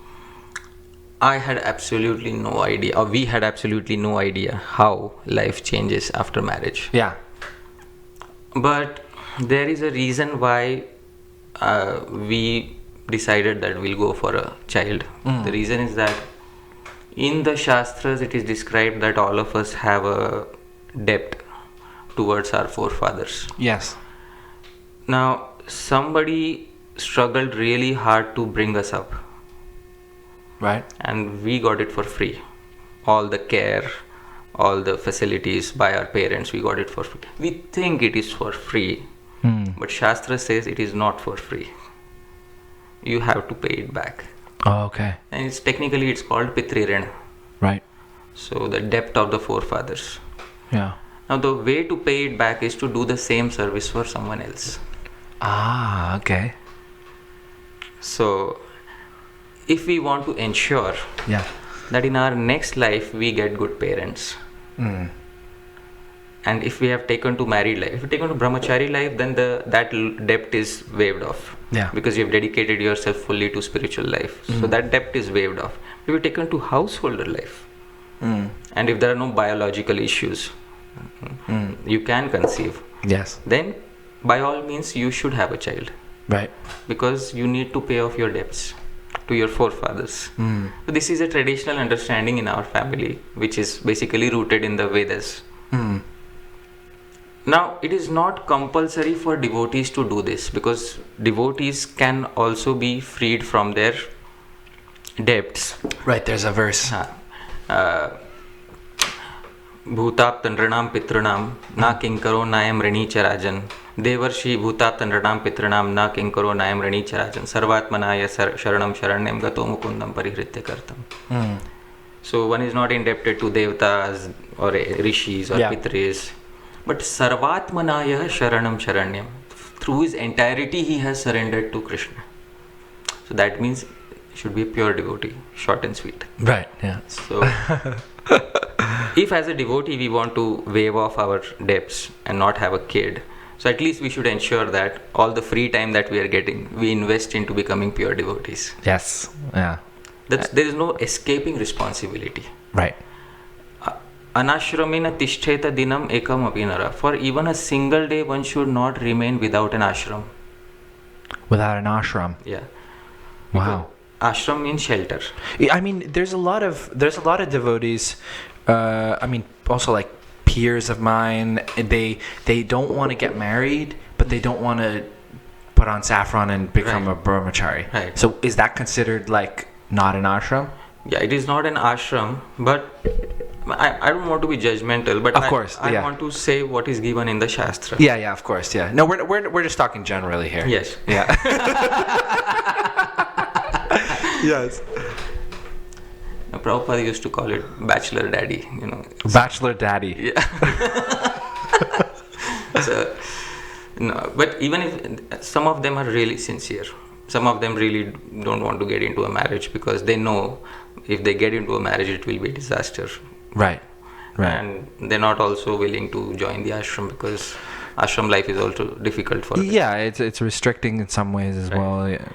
I had absolutely no idea, or we had absolutely no idea how life changes after marriage. Yeah. But there is a reason why we decided that we'll go for a child. The reason is that in the Shastras it is described that all of us have a debt towards our forefathers. Yes. Now, somebody struggled really hard to bring us up. Right. And we got it for free. All the care, all the facilities by our parents, we got it for free. We think it is for free, but Shastra says it is not for free. You have to pay it back. Oh, okay. And it's called Childrearing. Right. So the debt of the forefathers. Yeah. Now the way to pay it back is to do the same service for someone else. Ah, okay. So if we want to ensure that in our next life we get good parents, and if we have taken to married life, if we taken to brahmachari life, then that debt is waived off. Yeah. Because you have dedicated yourself fully to spiritual life. So that debt is waived off. If you taken to householder life, and if there are no biological issues, you can conceive. Yes. Then by all means you should have a child. Right. Because you need to pay off your debts to your forefathers. So this is a traditional understanding in our family, which is basically rooted in the Vedas. Now, it is not compulsory for devotees to do this, because devotees can also be freed from their debts. Right, there's a verse. Bhutap tandranam pitranam na kinkaro nayam rani charajan devarshi bhutap tandranam pitranam na kinkaro nayam rani charajan sarvatmanaya sharanam sharanyam gato mukundam parihritya kartam. So one is not indebted to devatas or rishis or pitris, but sarvatmanaya sharanam sharanyam. Through his entirety he has surrendered to Krishna. So that means he should be a pure devotee, short and sweet. Right, yeah. So if as a devotee we want to waive off our debts and not have a kid, so at least we should ensure that all the free time that we are getting, we invest into becoming pure devotees. Yes, yeah. There is no escaping responsibility. Right. Anashramena tishteta dinam ekam apinara. For even a single day, one should not remain without an ashram. Without an ashram? Yeah. Wow. Because ashram means shelter. I mean, there's a lot of devotees. Also like peers of mine. They don't want to get married, but they don't want to put on saffron and become a brahmachari. Right. So is that considered like not an ashram? Yeah, it is not an ashram, but I don't want to be judgmental, but of course, I want to say what is given in the Shastra. Yeah, of course, yeah. No, we're just talking generally here. Yes. Yeah. Yes. Prabhupada used to call it bachelor daddy, Bachelor daddy. Yeah. So, no, but even if some of them are really sincere, some of them really don't want to get into a marriage because they know if they get into a marriage it will be a disaster. Right. And they're not also willing to join the ashram because ashram life is also difficult for them. Yeah, it's restricting in some ways as well. Yeah.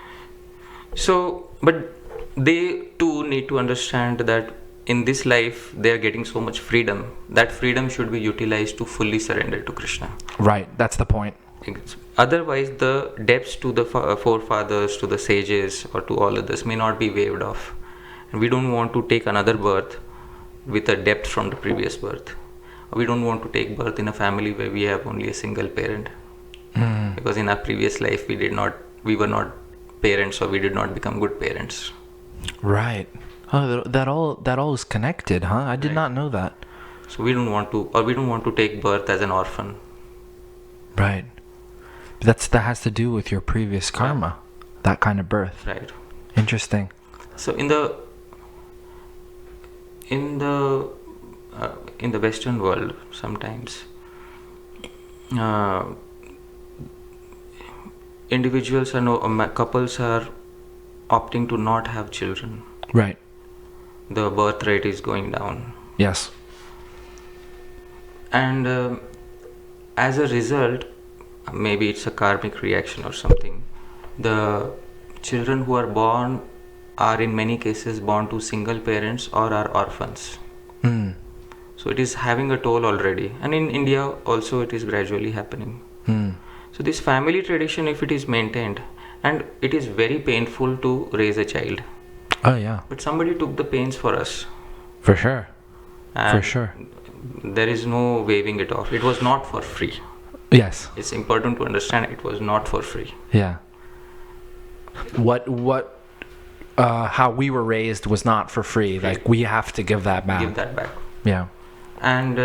So, but they too need to understand that in this life they are getting so much freedom. That freedom should be utilized to fully surrender to Krishna. Right, that's the point. Otherwise, the debts to the forefathers, to the sages, or to all others may not be waived off. And we don't want to take another birth with a debt from the previous birth. We don't want to take birth in a family where we have only a single parent. Because in our previous life we were not parents, or we did not become good parents. Right. Oh, that all is connected, huh? I did not know that. So we don't want to take birth as an orphan. Right. That has to do with your previous karma, that kind of birth. Right. Interesting. So in the Western world, sometimes couples are opting to not have children. Right. The birth rate is going down. Yes. And as a result, maybe it's a karmic reaction or something, the children who are born are in many cases born to single parents or are orphans. So it is having a toll already, and in India also it is gradually happening. So this family tradition, if it is maintained, and it is very painful to raise a child. Oh yeah. But somebody took the pains for us. For sure. And For sure. There is no waving it off. It was not for free. Yes. It's important to understand it was not for free. Yeah. How we were raised was not for free. Like, we have to give that back. Give that back. Yeah. And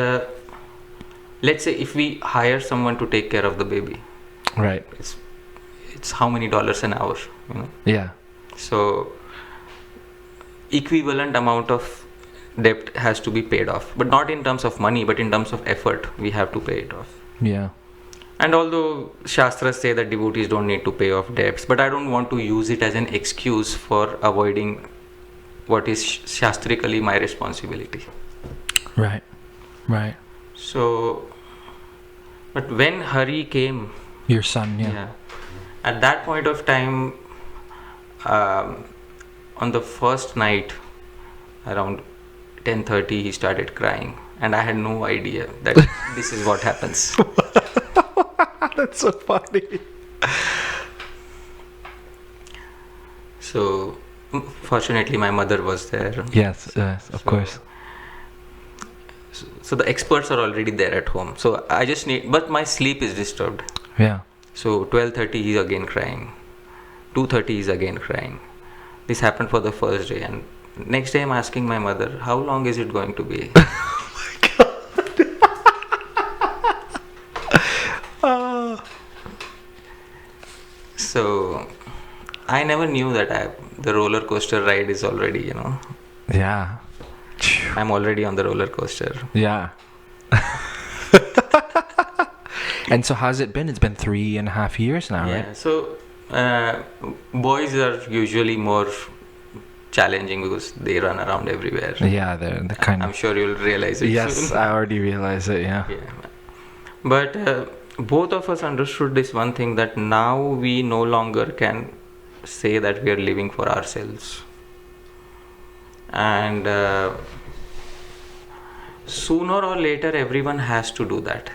let's say if we hire someone to take care of the baby, Right. it's how many dollars an hour, you know? Yeah. So equivalent amount of debt has to be paid off, but not in terms of money, but in terms of effort. We have to pay it off. Yeah. And although Shastras say that devotees don't need to pay off debts, but I don't want to use it as an excuse for avoiding what is shastrically my responsibility. Right. Right. So, but when Hari came, Your son, yeah. at that point of time, on the first night, around 10:30, he started crying, and I had no idea that this is what happens. That's so funny. So, fortunately, my mother was there. Yes, of course. So the experts are already there at home. So I just but my sleep is disturbed. Yeah. So 12:30, he's again crying. 2:30, he's again crying. This happened for the first day, and next day I'm asking my mother, how long is it going to be? So I never knew that the roller coaster ride is already, Yeah. I'm already on the roller coaster. Yeah. And so how's it been? It's been 3.5 years now, right? Yeah. So boys are usually more challenging because they run around everywhere. Yeah, they're the kind I'm of... sure you'll realize it Yes, soon. I already realized it, yeah. But both of us understood this one thing, that now we no longer can say that we are living for ourselves. And sooner or later everyone has to do that.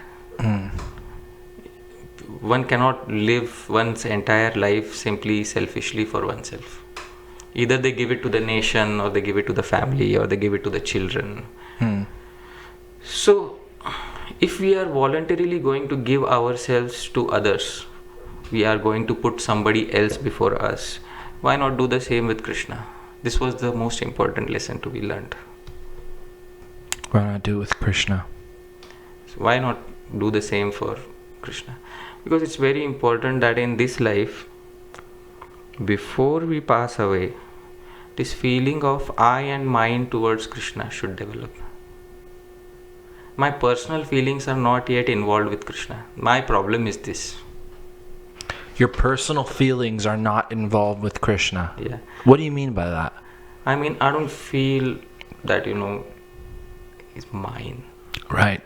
One cannot live one's entire life simply selfishly for oneself. Either they give it to the nation, or they give it to the family, or they give it to the children. So if we are voluntarily going to give ourselves to others, we are going to put somebody else before us. Why not do the same with Krishna? This was the most important lesson to be learned. Why not do it with Krishna? So why not do the same for Krishna? Because it's very important that in this life, before we pass away, this feeling of I and mine towards Krishna should develop. My personal feelings are not yet involved with Krishna. My problem is this. Your personal feelings are not involved with Krishna. Yeah. What do you mean by that? I mean, I don't feel that, it's mine. Right.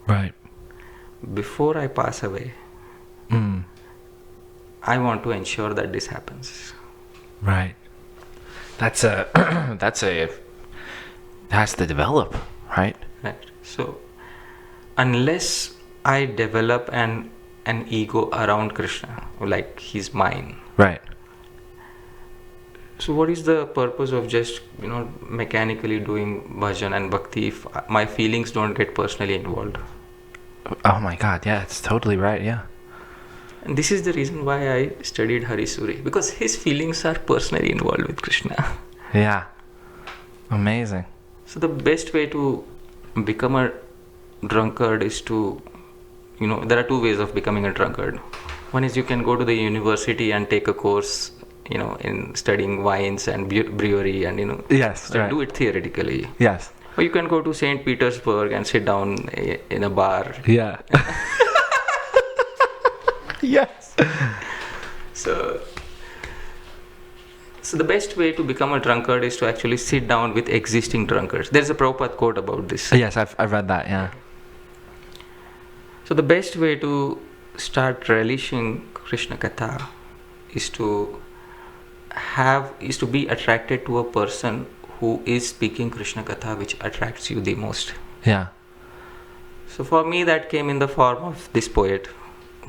Right. before I pass away, I want to ensure that this happens. Right. That's a it has to develop, right? Right. So unless I develop an ego around Krishna, like he's mine. Right. So what is the purpose of just, mechanically doing bhajan and bhakti if my feelings don't get personally involved? Oh my God, yeah, it's totally right, yeah. And this is the reason why I studied Hari Suri, because his feelings are personally involved with Krishna. Yeah. Amazing. So the best way to become a drunkard is to, there are two ways of becoming a drunkard. One is you can go to the university and take a course, in studying wines and brewery and, Yes, right. do it theoretically. Yes. Or you can go to St. Petersburg and sit down in a bar. Yeah. Yes. So the best way to become a drunkard is to actually sit down with existing drunkards. There's a Prabhupada quote about this. Yes, I've read that, yeah. So the best way to start relishing Krishna Katha is to be attracted to a person who is speaking Krishna Katha, which attracts you the most. Yeah. So for me, that came in the form of this poet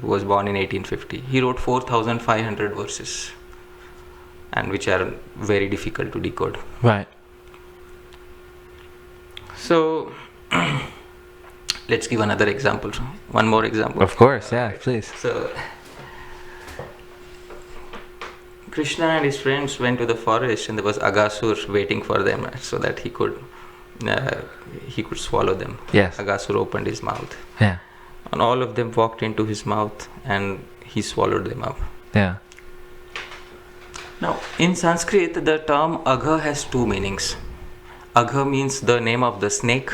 who was born in 1850. He wrote 4,500 verses, and which are very difficult to decode. Right. So let's give another example. One more example. Of course, yeah, please. So Krishna and his friends went to the forest, and there was Agasur waiting for them so that he could swallow them. Yes. Agasur opened his mouth. Yeah. And all of them walked into his mouth, and he swallowed them up. Yeah. Now, in Sanskrit, the term Agha has two meanings. Agha means the name of the snake.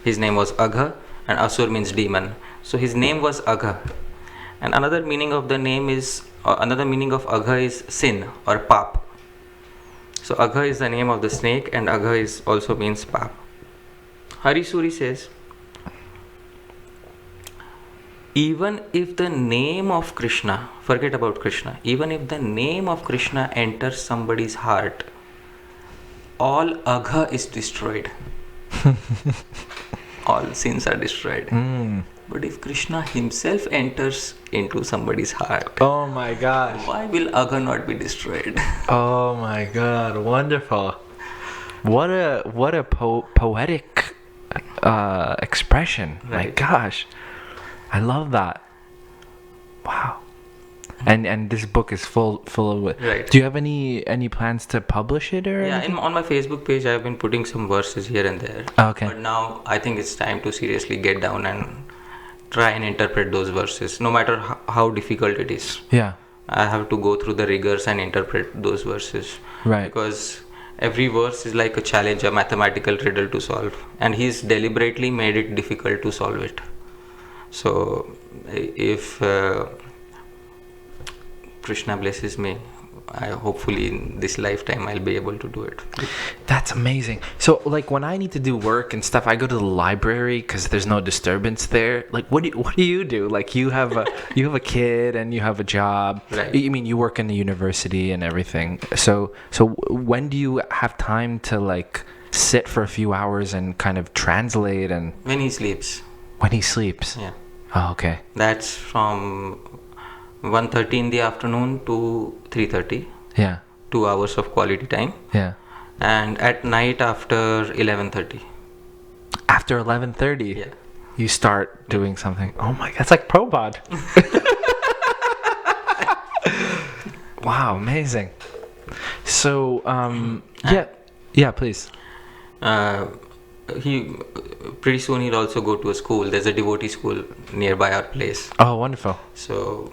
His name was Agha, and Asur means demon. So his name was Agha. And another meaning of Agha is sin or pap. So Agha is the name of the snake, and Agha is also means pap. Hari Suri says, even if the name of Krishna, forget about Krishna, even if the name of Krishna enters somebody's heart, all Agha is destroyed. All sins are destroyed. But if Krishna himself enters into somebody's heart, Oh my gosh. why will Agha not be destroyed? Oh my God, wonderful. What a poetic expression. My Right. gosh. I love that. Wow. And this book is full of it. Right. Do you have any plans to publish it or Yeah, anything? on my Facebook page, I've been putting some verses here and there. Okay. But now I think it's time to seriously get down and try and interpret those verses, no matter how difficult it is. Yeah. I have to go through the rigors and interpret those verses. Right. Because every verse is like a challenge, a mathematical riddle to solve. And he's deliberately made it difficult to solve it. So if Krishna blesses me, hopefully in this lifetime I'll be able to do it. That's amazing. So like when I need to do work and stuff, I go to the library because there's no disturbance there. Like what do you do? Like you have a kid and you have a job. Right. You mean you work in the university and everything. So when do you have time to like sit for a few hours and kind of translate and When he sleeps. when he sleeps? Yeah. Oh, okay. That's from 1:30 in the afternoon to 3:30. Yeah. 2 hours of quality time. Yeah. And at night after 11:30. After 11:30. Yeah. You start doing something. Oh my, that's like Prabhupada. Wow, amazing. So, yeah, please. He pretty soon he'll also go to a school. There's a devotee school nearby our place. Oh, wonderful. So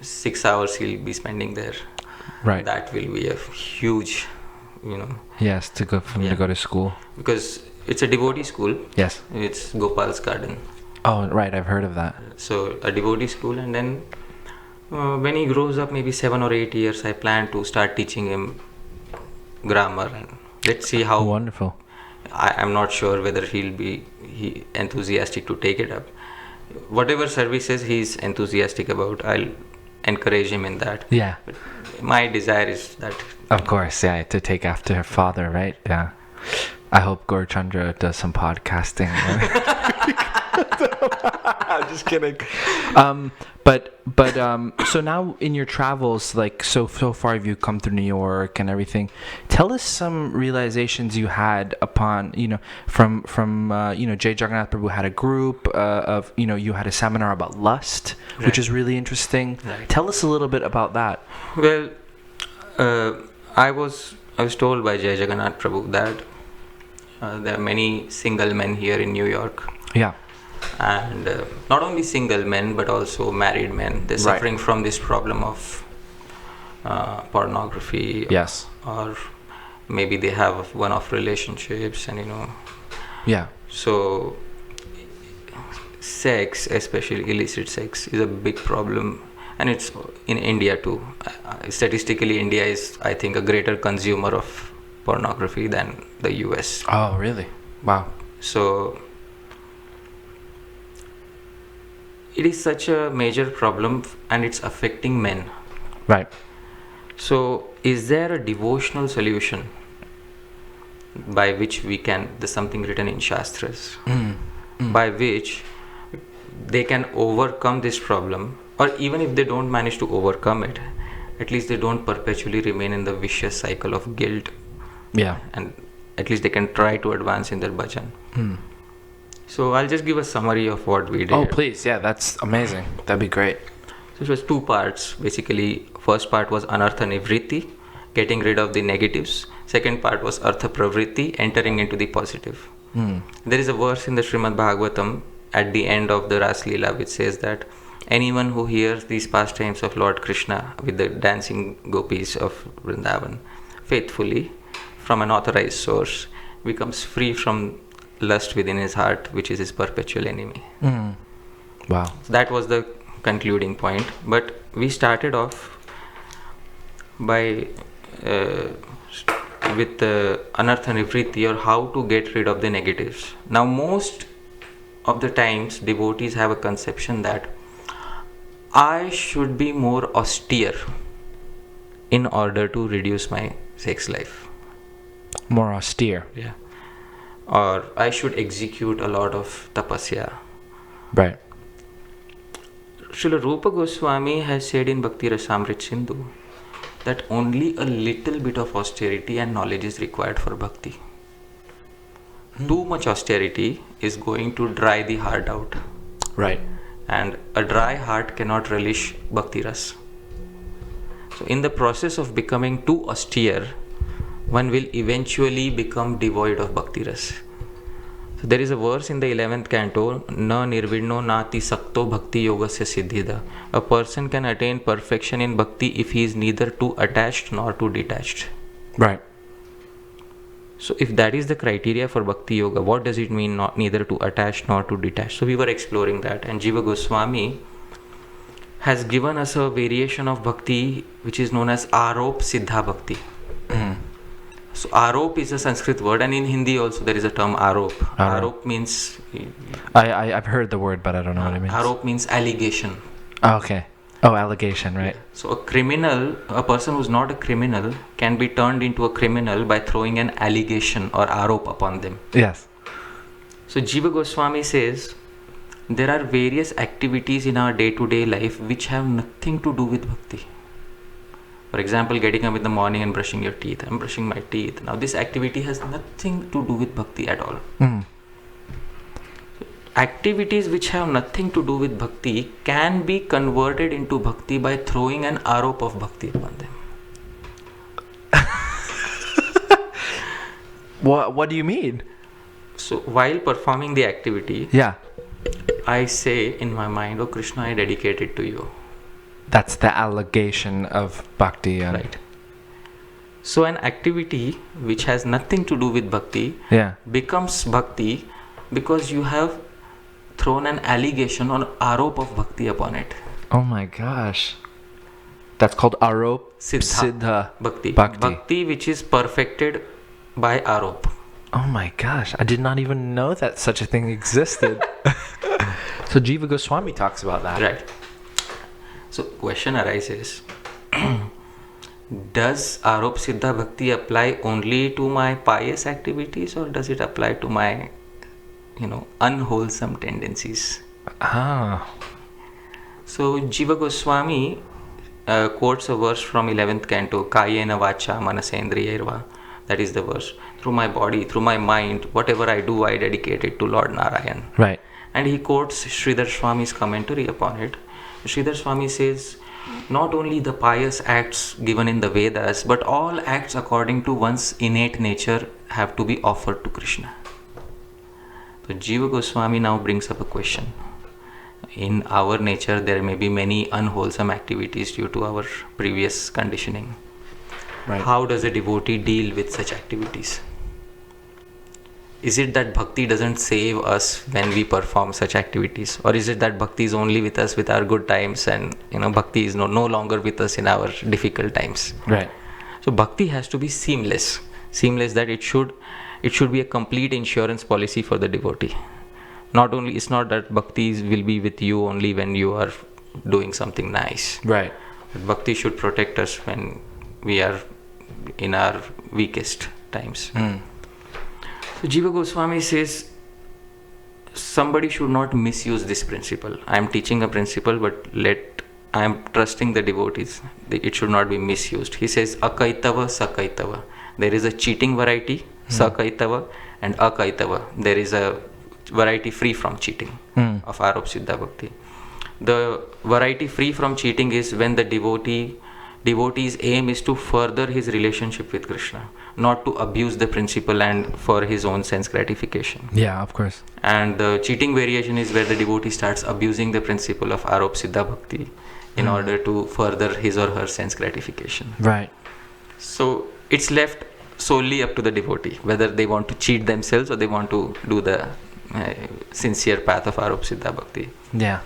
6 hours he'll be spending there. Right. That will be a huge, Yes, to go to school. because it's a devotee school. Yes. It's Gopal's garden. Oh, right. I've heard of that. So a devotee school, and then when he grows up, maybe 7 or 8 years, I plan to start teaching him grammar, and let's see how. Wonderful. I'm not sure whether he'll be enthusiastic to take it up, whatever services he's enthusiastic about, I'll encourage him in that. Yeah. But my desire is that. Of course, yeah, to take after her father, right? Yeah. I hope Gaur Chandra does some podcasting. I'm just kidding. But so now in your travels, like so far you've come through New York and everything. Tell us some realizations you had upon, from Jai Jagannath Prabhu had a group of, you had a seminar about lust, right, which is really interesting. Right. Tell us a little bit about that. Well, I was told by Jai Jagannath Prabhu that there are many single men here in New York. Yeah. And not only single men but also married men. They're suffering from this problem of pornography. Yes. Or maybe they have one-off relationships and Yeah. So sex, especially illicit sex, is a big problem, and it's in India too. Statistically, India is, I think, a greater consumer of pornography than the US. Oh, really? Wow. So it is such a major problem, and it's affecting men. Right. So is there a devotional solution by which we can, there's something written in Shastras, by which they can overcome this problem, or even if they don't manage to overcome it, at least they don't perpetually remain in the vicious cycle of guilt. Yeah. And at least they can try to advance in their bhajan. So I'll just give a summary of what we did. Oh, please. Yeah, that's amazing. That'd be great. So it was 2 parts. Basically, first part was anartha nivritti, getting rid of the negatives. Second part was artha pravritti, entering into the positive. There is a verse in the Srimad Bhagavatam at the end of the Ras Leela which says that anyone who hears these pastimes of Lord Krishna with the dancing gopis of Vrindavan faithfully from an authorized source becomes free from lust within his heart, which is his perpetual enemy. Wow. So that was the concluding point. But we started off by with anartha nivritti, or how to get rid of the negatives. Now, most of the times devotees have a conception that I should be more austere in order to reduce my sex life. More austere. Yeah. Or I should execute a lot of tapasya. Right. Srila Rupa Goswami has said in Bhakti Rasamrit Sindhu that only a little bit of austerity and knowledge is required for bhakti. Too much austerity is going to dry the heart out. Right. And a dry heart cannot relish bhakti ras. So in the process of becoming too austere, one will eventually become devoid of bhakti ras. So there is a verse in the 11th canto, Na nirvidno nati sakto bhakti yogasya siddhida. A person can attain perfection in bhakti if he is neither too attached nor too detached. Right. So if that is the criteria for bhakti yoga, what does it mean neither too attached nor too detached? So we were exploring that, and Jiva Goswami has given us a variation of bhakti which is known as Arop Siddha Bhakti. So Arop is a Sanskrit word, and in Hindi also there is a term Arop. Arop means... I've heard the word, but I don't know what it means. Arop means allegation. Oh, okay. Oh, allegation, right. So a criminal, a person who's not a criminal, can be turned into a criminal by throwing an allegation or Arop upon them. Yes. So Jiva Goswami says, there are various activities in our day-to-day life which have nothing to do with bhakti. For example, getting up in the morning and brushing your teeth. I'm brushing my teeth. Now this activity has nothing to do with bhakti at all. Activities which have nothing to do with bhakti can be converted into bhakti by throwing an arop of bhakti upon them. What do you mean? So while performing the activity, Yeah. I say in my mind, oh Krishna, I dedicate it to you. That's the allegation of bhakti. Right. So an activity which has nothing to do with bhakti becomes bhakti because you have thrown an allegation or arop of bhakti upon it. Oh my gosh. That's called arop Siddha Bhakti. Bhakti. Bhakti which is perfected by arop. Oh my gosh. I did not even know that such a thing existed. So Jiva Goswami talks about that. Right. So question arises, does Arop Siddha Bhakti apply only to my pious activities, or does it apply to my, unwholesome tendencies? So Jiva Goswami quotes a verse from 11th canto, Kayena Vacha Manasendriyarva. That is the verse. Through my body, through my mind, whatever I do, I dedicate it to Lord Narayan. Right. And he quotes Sridhar Swami's commentary upon it. Sridhar Swami says, not only the pious acts given in the Vedas, but all acts according to one's innate nature have to be offered to Krishna. So Jiva Goswami now brings up a question. In our nature, there may be many unwholesome activities due to our previous conditioning. Right. How does a devotee deal with such activities? Is it that bhakti doesn't save us when we perform such activities? Or is it that bhakti is only with us with our good times, and bhakti is no longer with us in our difficult times? Right. So bhakti has to be seamless. Seamless, that it should be a complete insurance policy for the devotee. It's not that bhakti will be with you only when you are doing something nice. Right. But bhakti should protect us when we are in our weakest times. So Jiva Goswami says somebody should not misuse this principle. I am teaching a principle, but I am trusting the devotees. It should not be misused. He says akaitava sakaitava. There is a cheating variety, sakaitava, and akaitava. There is a variety free from cheating of Arop Siddha Bhakti. The variety free from cheating is when the devotee's aim is to further his relationship with Krishna, not to abuse the principle and for his own sense gratification. Yeah, of course. And the cheating variation is where the devotee starts abusing the principle of Arop Siddha Bhakti in order to further his or her sense gratification. Right. So it's left solely up to the devotee whether they want to cheat themselves or they want to do the sincere path of Arop Siddha Bhakti. Yeah.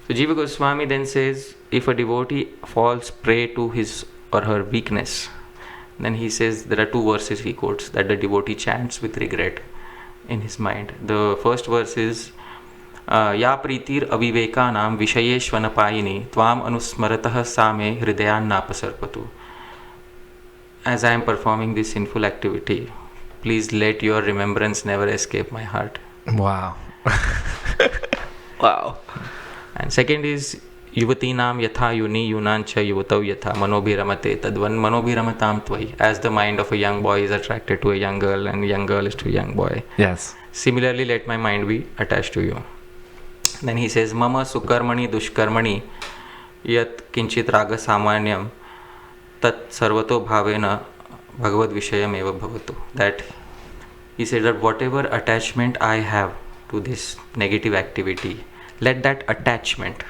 So Jiva Goswami then says, if a devotee falls prey to his or her weakness, then he says there are two verses he quotes that the devotee chants with regret in his mind. The first verse is Ya pritir avivekanam vishayeshvanapayini tvam anusmaratah same hridayannapasarpatu. As I am performing this sinful activity, please let your remembrance never escape my heart. Wow. Wow. And second is Yuvatinam yatha yuni yunancha yuvatau yatha manobhiramate tadvan manobhiramatam tvai. As the mind of a young boy is attracted to a young girl and a young girl is to a young boy. Yes. Similarly, let my mind be attached to you. Then he says, Mama sukarmani dushkarmani yat kinchit raga samanyam tat sarvato bhavena bhagavad vishayam eva bhavatu. That he said that whatever attachment I have to this negative activity, let that attachment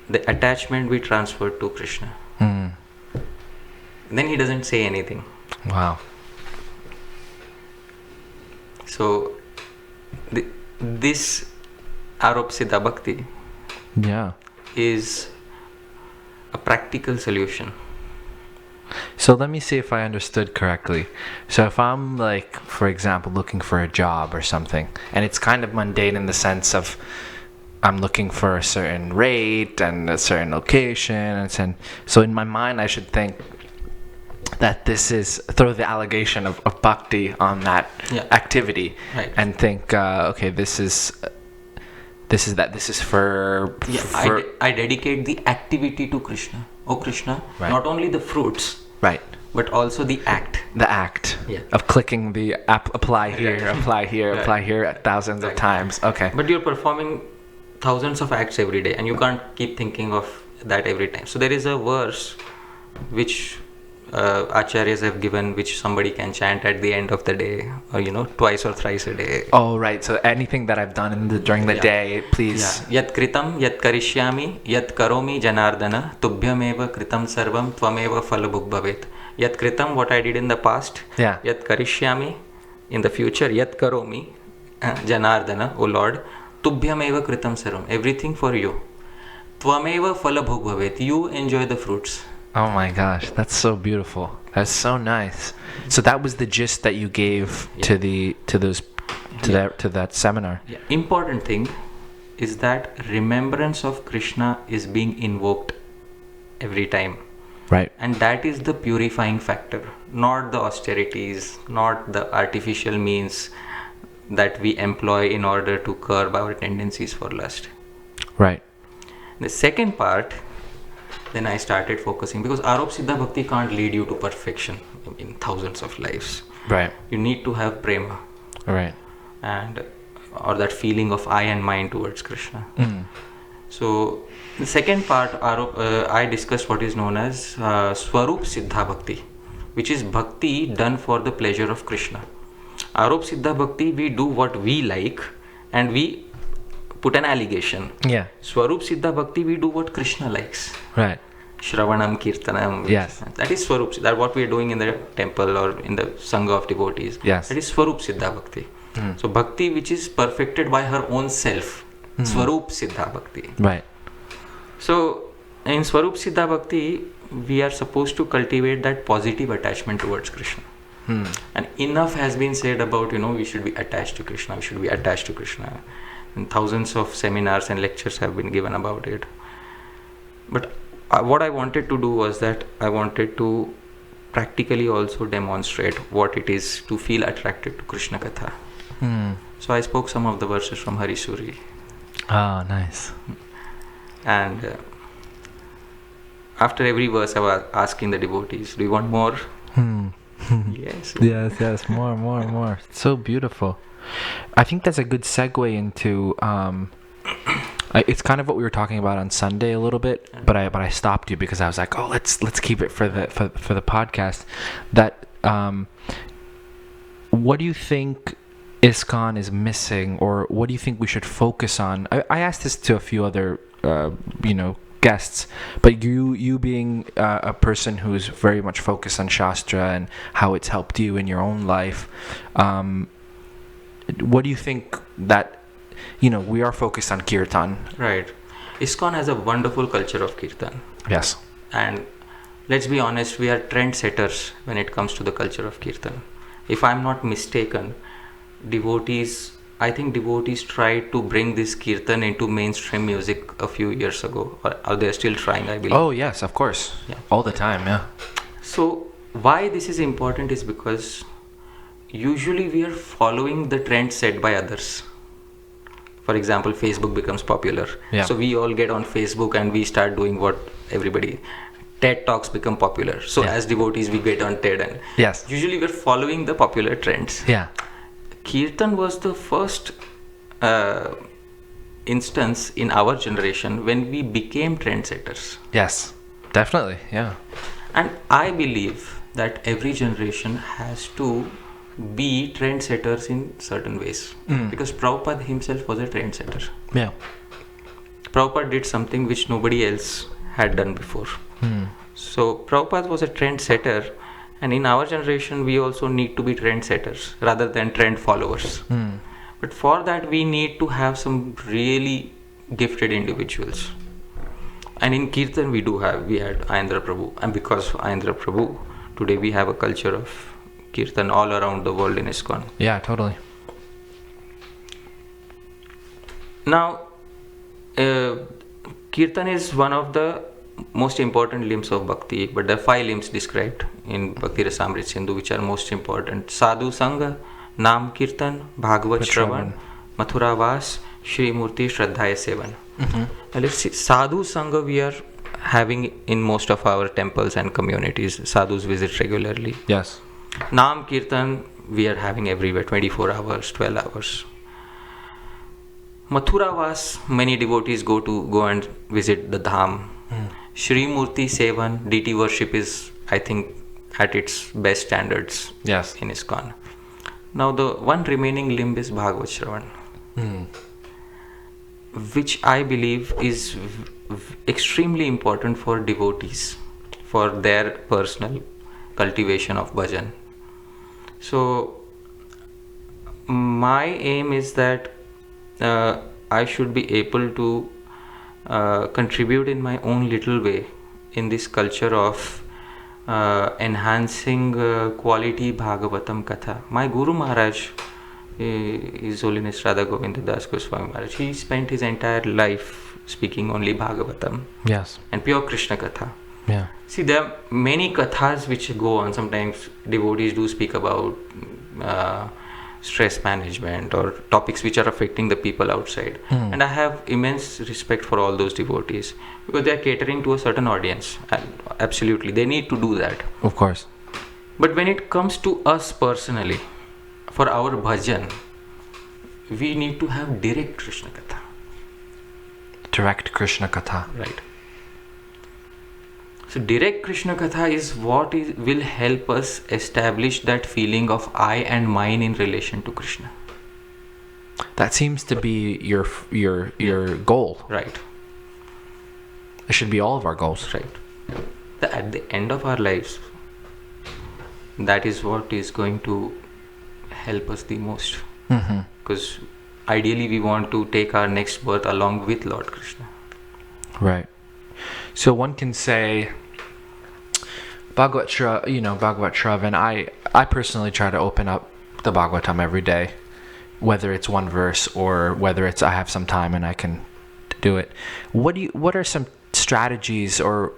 be transferred to Krishna. Then he doesn't say anything. Wow. So this Arop Siddha Bhakti is a practical solution. So let me see if I understood correctly. So if I'm like, for example, looking for a job or something, and it's kind of mundane in the sense of I'm looking for a certain rate and a certain location, and so in my mind I should think that this is, throw the allegation of bhakti on that activity, right. And think, okay, this is for I dedicate the activity to Krishna. Oh Krishna, right. Not only the fruits, right, but also the act. The act of clicking the apply here, Right. apply here, Right. apply here thousands of times. Okay. But you're performing thousands of acts every day and you can't keep thinking of that every time. So there is a verse which acharyas have given, which somebody can chant at the end of the day, or twice or thrice a day. Oh right, so anything that I've done during the day, please. Yat kritam yat karishyami yat karomi janardana tubhyameva kritam sarvam tvameva phalabhug bhavet. Yat kritam, what I did in the past. Yat karishyami, in the future. Yat karomi janardana, O Lord, tubhyameva kritam sarvam, everything for you. Tvameva phalabhug bhavet, you enjoy the fruits. Oh my gosh, that's so beautiful. That's so nice. So that was the gist that you gave to that seminar. Important thing, is that remembrance of Krishna is being invoked every time. Right. And that is the purifying factor, not the austerities, not the artificial means that we employ in order to curb our tendencies for lust. Right. The second part, then I started focusing, because Arop Siddha Bhakti can't lead you to perfection in thousands of lives. Right. You need to have prema, Right. and or that feeling of I and mine towards Krishna. So the second part, I discussed what is known as Swarup Siddha Bhakti, which is bhakti done for the pleasure of Krishna. Arop Siddha Bhakti, we do what we like and we put an allegation. Yeah. Swarup Siddha Bhakti, we do what Krishna likes. Right. Shravanam, Kirtanam. Yes. That is Swarup. That what we are doing in the temple or in the Sangha of devotees. Yes. That is Swarup Siddha Bhakti. So bhakti which is perfected by her own self. Swarup Siddha Bhakti. Right. So in Swarup Siddha Bhakti, we are supposed to cultivate that positive attachment towards Krishna. And enough has been said about, we should be attached to Krishna, we should be attached to Krishna. And thousands of seminars and lectures have been given about it. But what I wanted to do was that I wanted to practically also demonstrate what it is to feel attracted to Krishna Katha. So I spoke some of the verses from Hari Suri. Oh, nice. And after every verse I was asking the devotees, do you want more? Yes. Yes, more. So beautiful. I think that's a good segue into it's kind of what we were talking about on Sunday a little bit, but I stopped you because I was like, oh, let's keep it for the podcast. That what do you think ISKCON is missing, or what do you think we should focus on? I asked this to a few other guests, but you being a person who's very much focused on Shastra and how it's helped you in your own life, what do you think that we are focused on Kirtan? Right. ISKCON has a wonderful culture of Kirtan. Yes. And let's be honest, we are trendsetters when it comes to the culture of Kirtan. If I'm not mistaken, I think devotees tried to bring this Kirtan into mainstream music a few years ago. Or are they still trying, I believe? Oh, yes, of course. Yeah. All the time, yeah. So why this is important is because usually we are following the trend set by others. For example, Facebook becomes popular. Yeah. So we all get on Facebook and we start doing what everybody... TED Talks become popular. So as devotees, we get on TED. And yes. Usually we're following the popular trends. Yeah. Kirtan was the first instance in our generation when we became trendsetters. Yes, definitely, yeah. And I believe that every generation has to be trendsetters in certain ways. Because Prabhupada himself was a trendsetter. Yeah. Prabhupada did something which nobody else had done before. So Prabhupada was a trendsetter, and in our generation we also need to be trendsetters rather than trend followers. But for that we need to have some really gifted individuals. And in Kirtan we had Ayendra Prabhu, and because of Ayendra Prabhu, today we have a culture of Kirtan all around the world in ISKCON. Yeah, totally. Now, Kirtan is one of the most important limbs of Bhakti, but there are 5 limbs described in Bhakti Rasamrit Sindhu which are most important. Sadhu Sangha, Nam Kirtan, Bhagavat Shravan, Mathura Vas, Shri Murti Shraddhaya Sevan. Now let's see, Sadhu Sangha we are having in most of our temples and communities. Sadhus visit regularly. Yes. Nam Kirtan we are having everywhere, 24 hours, 12 hours. Mathura Vas, many devotees go and visit the Dham. Shri Murti Sevan, deity worship is, I think, at its best standards. Yes. In ISKCON. Now the one remaining limb is Bhagavat Shravan, which I believe is extremely important for devotees, for their personal cultivation of bhajan. So my aim is that I should be able to contribute in my own little way in this culture of enhancing quality Bhagavatam Katha. My Guru Maharaj His Holiness Radha Govinda Das Goswami Maharaj, he spent his entire life speaking only Bhagavatam Yes. and pure Krishna Katha. Yeah. See, there are many kathas which go on. Sometimes devotees do speak about stress management or topics which are affecting the people outside. And I have immense respect for all those devotees because they are catering to a certain audience. And absolutely, they need to do that. Of course. But when it comes to us personally, for our bhajan, we need to have direct Krishna Katha. Direct Krishna Katha. Right. So direct Krishna Katha is what will help us establish that feeling of I and mine in relation to Krishna. That seems to be your goal. Right. It should be all of our goals. Right. At the end of our lives, that is what is going to help us the most. Because ideally we want to take our next birth along with Lord Krishna. Right. So one can say Bhagavad Shravan, I personally try to open up the Bhagavatam every day, whether it's one verse or whether it's I have some time and I can do it. What are some strategies or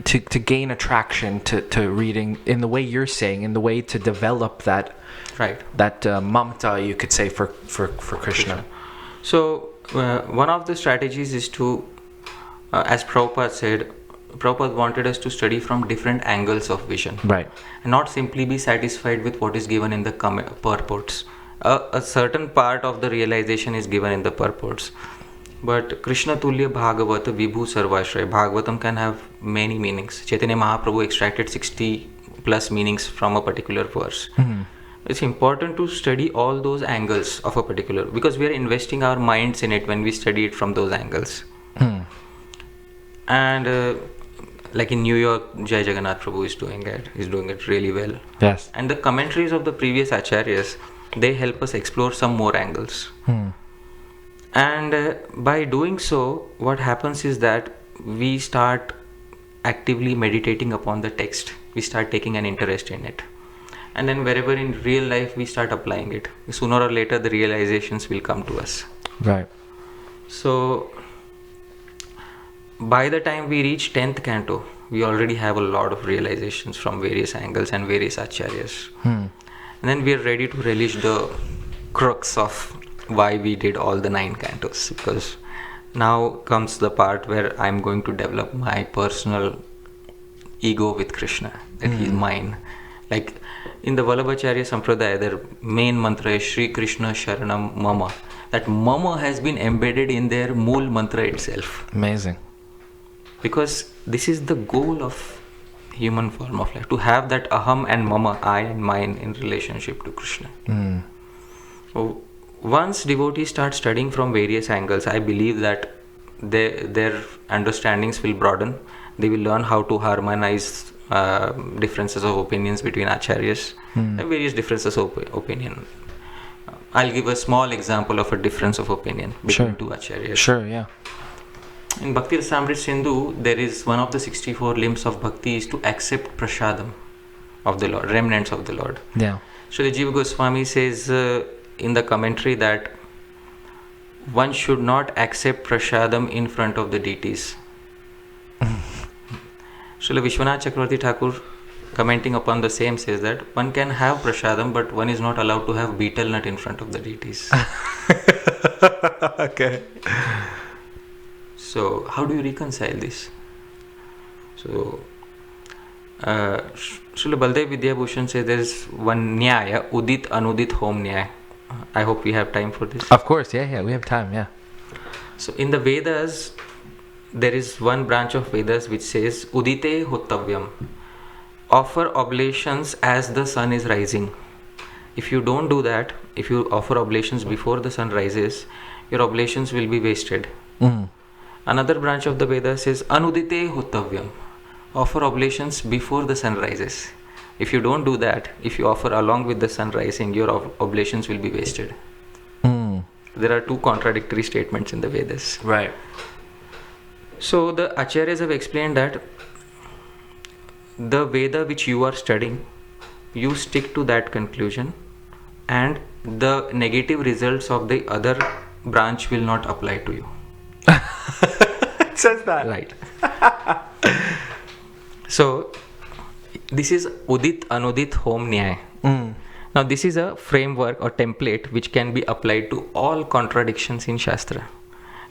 to gain attraction to reading in the way you're saying, in the way to develop that mamta, you could say, for Krishna? So one of the strategies is to, as Prabhupada said, Prabhupada wanted us to study from different angles of vision. Right. And not simply be satisfied with what is given in the purports. A certain part of the realization is given in the purports. But Krishna Tulya Bhagavata Vibhu Sarvashray. Bhagavatam can have many meanings. Chaitanya Mahaprabhu extracted 60 plus meanings from a particular verse. It's important to study all those angles of a particular, because we are investing our minds in it when we study it from those angles. And like in New York, Jai Jagannath Prabhu is doing it. He's doing it really well. Yes. And the commentaries of the previous acharyas, they help us explore some more angles. And by doing so, what happens is that we start actively meditating upon the text. We start taking an interest in it. And then wherever in real life we start applying it, sooner or later the realizations will come to us. Right. So by the time we reach 10th canto, we already have a lot of realizations from various angles and various acharyas. And then we are ready to relish the crux of why we did all the 9 cantos, because now comes the part where I'm going to develop my personal ego with Krishna, that he's mine. Like in the Vallabhacharya Sampradaya, their main mantra is Shri Krishna Sharanam Mama. That Mama has been embedded in their Mool mantra itself. Amazing. Because this is the goal of human form of life, to have that Aham and Mama, I and mine, in relationship to Krishna. So once devotees start studying from various angles, I believe that their understandings will broaden. They will learn how to harmonize differences of opinions between acharyas, various differences of opinion. I'll give a small example of a difference of opinion between two acharyas. Sure, yeah. In Bhakti Rasamrita Sindhu, there is one of the 64 limbs of bhakti is to accept prasadam of the Lord, remnants of the Lord. Yeah. So the Jiva Goswami says in the commentary that one should not accept prasadam in front of the deities. Srila Vishwanath Chakravarti Thakur, commenting upon the same, says that one can have prasadam, but one is not allowed to have betel nut in front of the deities. Okay. So how do you reconcile this? So Srila Baldev Vidyabhushan says there is one nyaya, udit anudit hom nyaya. I hope we have time for this. Of course, yeah, we have time, yeah. So in the Vedas, there is one branch of Vedas which says udite hotavyam. Offer oblations as the sun is rising. If you don't do that, if you offer oblations before the sun rises, your oblations will be wasted. Another branch of the Vedas says anudite hotavyam. Offer oblations before the sun rises. If you don't do that, if you offer along with the sun rising, your oblations will be wasted. There are two contradictory statements in the Vedas. Right. So the acharyas have explained that the Veda which you are studying, you stick to that conclusion and the negative results of the other branch will not apply to you. It says that. Right. So, this is Udit Anudit Home Nyay. Now, this is a framework or template which can be applied to all contradictions in Shastra.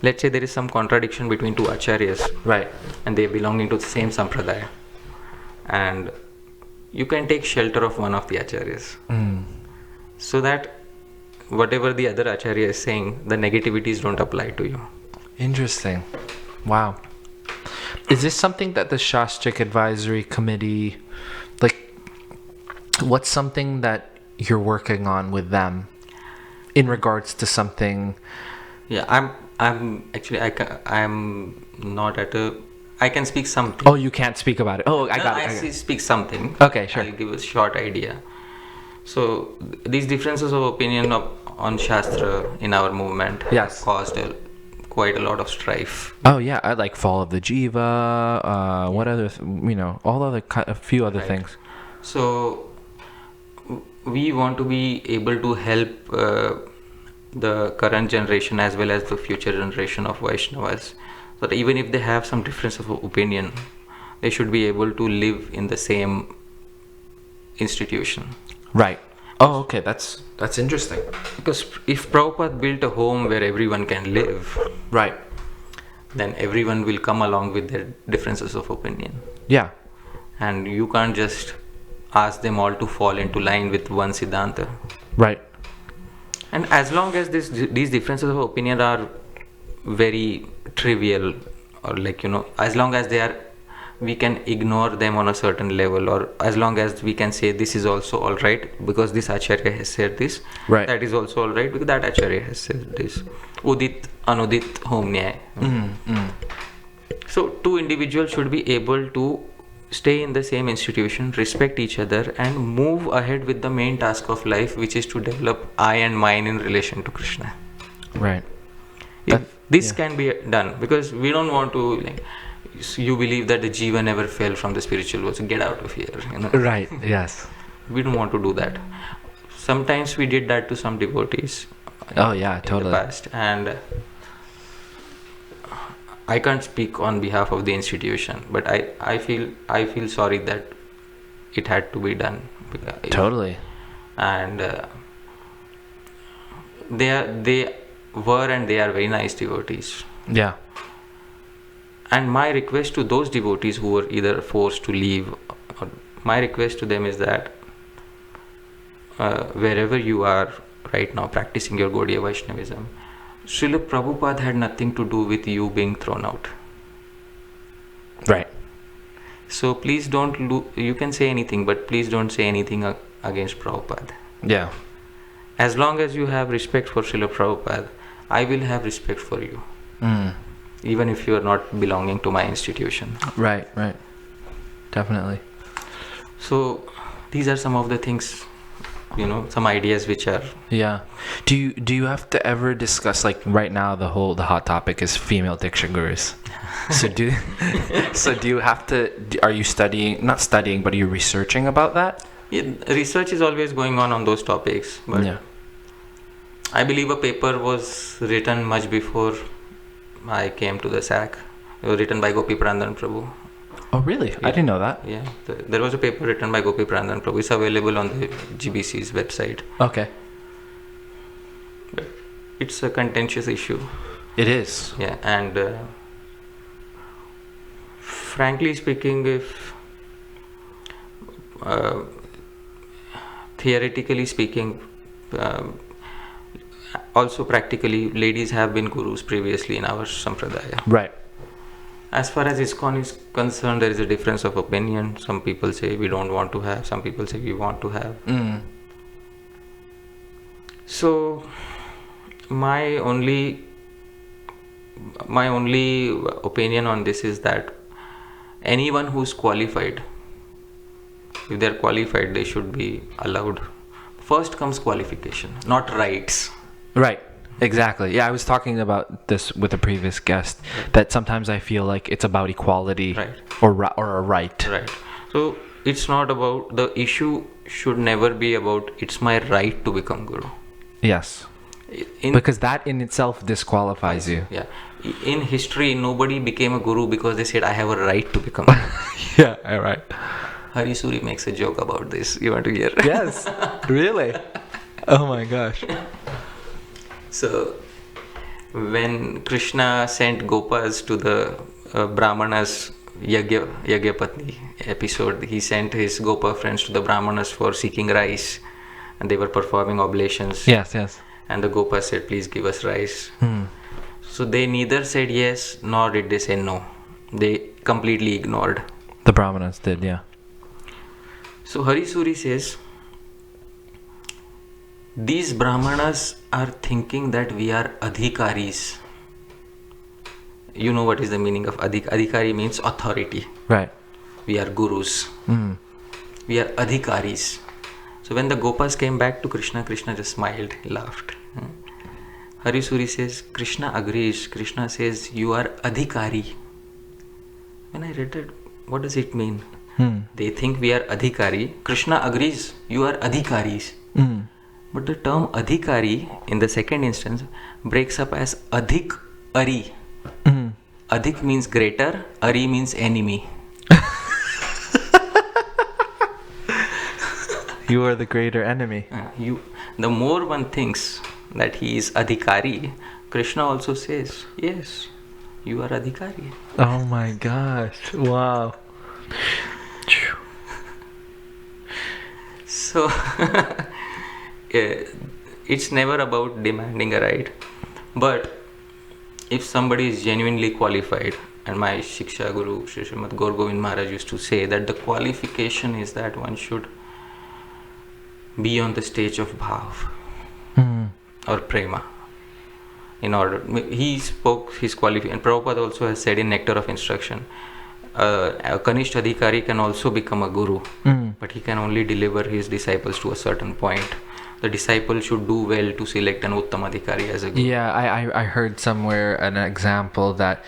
Let's say there is some contradiction between two acharyas. Right. And they belonging to the same sampradaya. And you can take shelter of one of the acharyas. So that whatever the other acharya is saying, the negativities don't apply to you. Interesting. Wow. Is this something that the Sastric Advisory Committee, like, what's something that you're working on with them in regards to something? Yeah, I'm actually, I'm not at a, I can speak something. Oh, you can't speak about it. Oh, I got it. I speak something. Okay, sure. I'll give a short idea. So, these differences of opinion on Shastra in our movement Yes. have caused quite a lot of strife. Oh yeah, I like Fall of the Jiva. What other, all other, a few other things. So we want to be able to help the current generation as well as the future generation of Vaishnavas, so that even if they have some difference of opinion, they should be able to live in the same institution. Right. Oh, okay. That's interesting. Because if Prabhupada built a home where everyone can live, Right. then everyone will come along with their differences of opinion. Yeah. And you can't just ask them all to fall into line with one Siddhanta. Right. And as long as these differences of opinion are very trivial, or as long as we can ignore them on a certain level, or as long as we can say this is also all right because this acharya has said this, Right. that is also all right because that acharya has said this. Udit Anudit Home Nyay. So two individuals should be able to stay in the same institution, respect each other, and move ahead with the main task of life, which is to develop I and mine in relation to Krishna. Right. If this can be done, because we don't want to, you believe that the jiva never fell from the spiritual world, so get out of here. Right. Yes. We don't want to do that. Sometimes we did that to some devotees. Oh yeah, in totally. the past, and I can't speak on behalf of the institution, but I feel sorry that it had to be done. Totally. And they were and they are very nice devotees. Yeah. And my request to those devotees who were either forced to leave, my request to them is that wherever you are right now practicing your Gaudiya Vaishnavism, Srila Prabhupada had nothing to do with you being thrown out. Right. So please don't you can say anything, but please don't say anything against Prabhupada. Yeah. As long as you have respect for Srila Prabhupada, I will have respect for you. Even if you are not belonging to my institution. Right. Right. Definitely. So these are some of the things, some ideas which are. Yeah. Do you have to ever discuss, like right now the hot topic is female Diksha gurus. So do you have to, are you not studying, but are you researching about that? Yeah, research is always going on those topics, but yeah. I believe a paper was written much before I came to the SAC. It was written by Gopi Prandan Prabhu. Oh really? Yeah. I didn't know that. Yeah, there was a paper written by Gopi Prandan Prabhu. It's available on the GBC's website. Okay. But it's a contentious issue. It is. Yeah, and frankly speaking, if theoretically speaking, also practically, ladies have been gurus previously in our sampradaya. Right. As far as ISKCON is concerned, there is a difference of opinion. Some people say we don't want to have, some people say we want to have. So my only opinion on this is that anyone who's qualified, if they're qualified, they should be allowed. First comes qualification, not rights. Right. Exactly. Yeah, I was talking about this with a previous guest, that sometimes I feel like it's about equality, right, or a right. Right. So it's not about, the issue should never be about it's my right to become guru. Yes. In, Because that in itself disqualifies you. yeah. In history, nobody became a guru because they said, I have a right to become. Yeah, all right. Hari Suri makes a joke about this. You want to hear? Yes, really. Oh my gosh. So, when Krishna sent Gopas to the Brahmanas Yagyapatni episode, he sent his Gopa friends to the Brahmanas for seeking rice, and they were performing oblations. Yes, yes. And the Gopas said, please give us rice. So they neither said yes nor did they say no. They completely ignored. The Brahmanas did, yeah. So Hari Suri says, these Brahmanas are thinking that we are adhikaris. You know what is the meaning of adhikari means authority. Right. We are gurus. We are adhikaris. So when the Gopas came back to Krishna, Krishna just smiled, laughed. Hari Suri says, Krishna agrees. Krishna says, you are adhikari. When I read that, what does it mean? They think we are adhikari. Krishna agrees, you are adhikaris. But the term adhikari in the second instance breaks up as adhik ari. Adhik means greater, ari means enemy. You are the greater enemy. The more one thinks that he is adhikari, Krishna also says, yes, you are adhikari. Oh my gosh. Wow. So, it's never about demanding a right. But if somebody is genuinely qualified, and my Shiksha Guru, Shri Srimad Gaur Govind Maharaj used to say that the qualification is that one should be on the stage of bhav or prema. In order, he spoke his qualification, and Prabhupada also has said in Nectar of Instruction, a Kanisht Adhikari can also become a guru, but he can only deliver his disciples to a certain point. The disciple should do well to select an Uttam Adhikari as a guru. Yeah, I heard somewhere an example that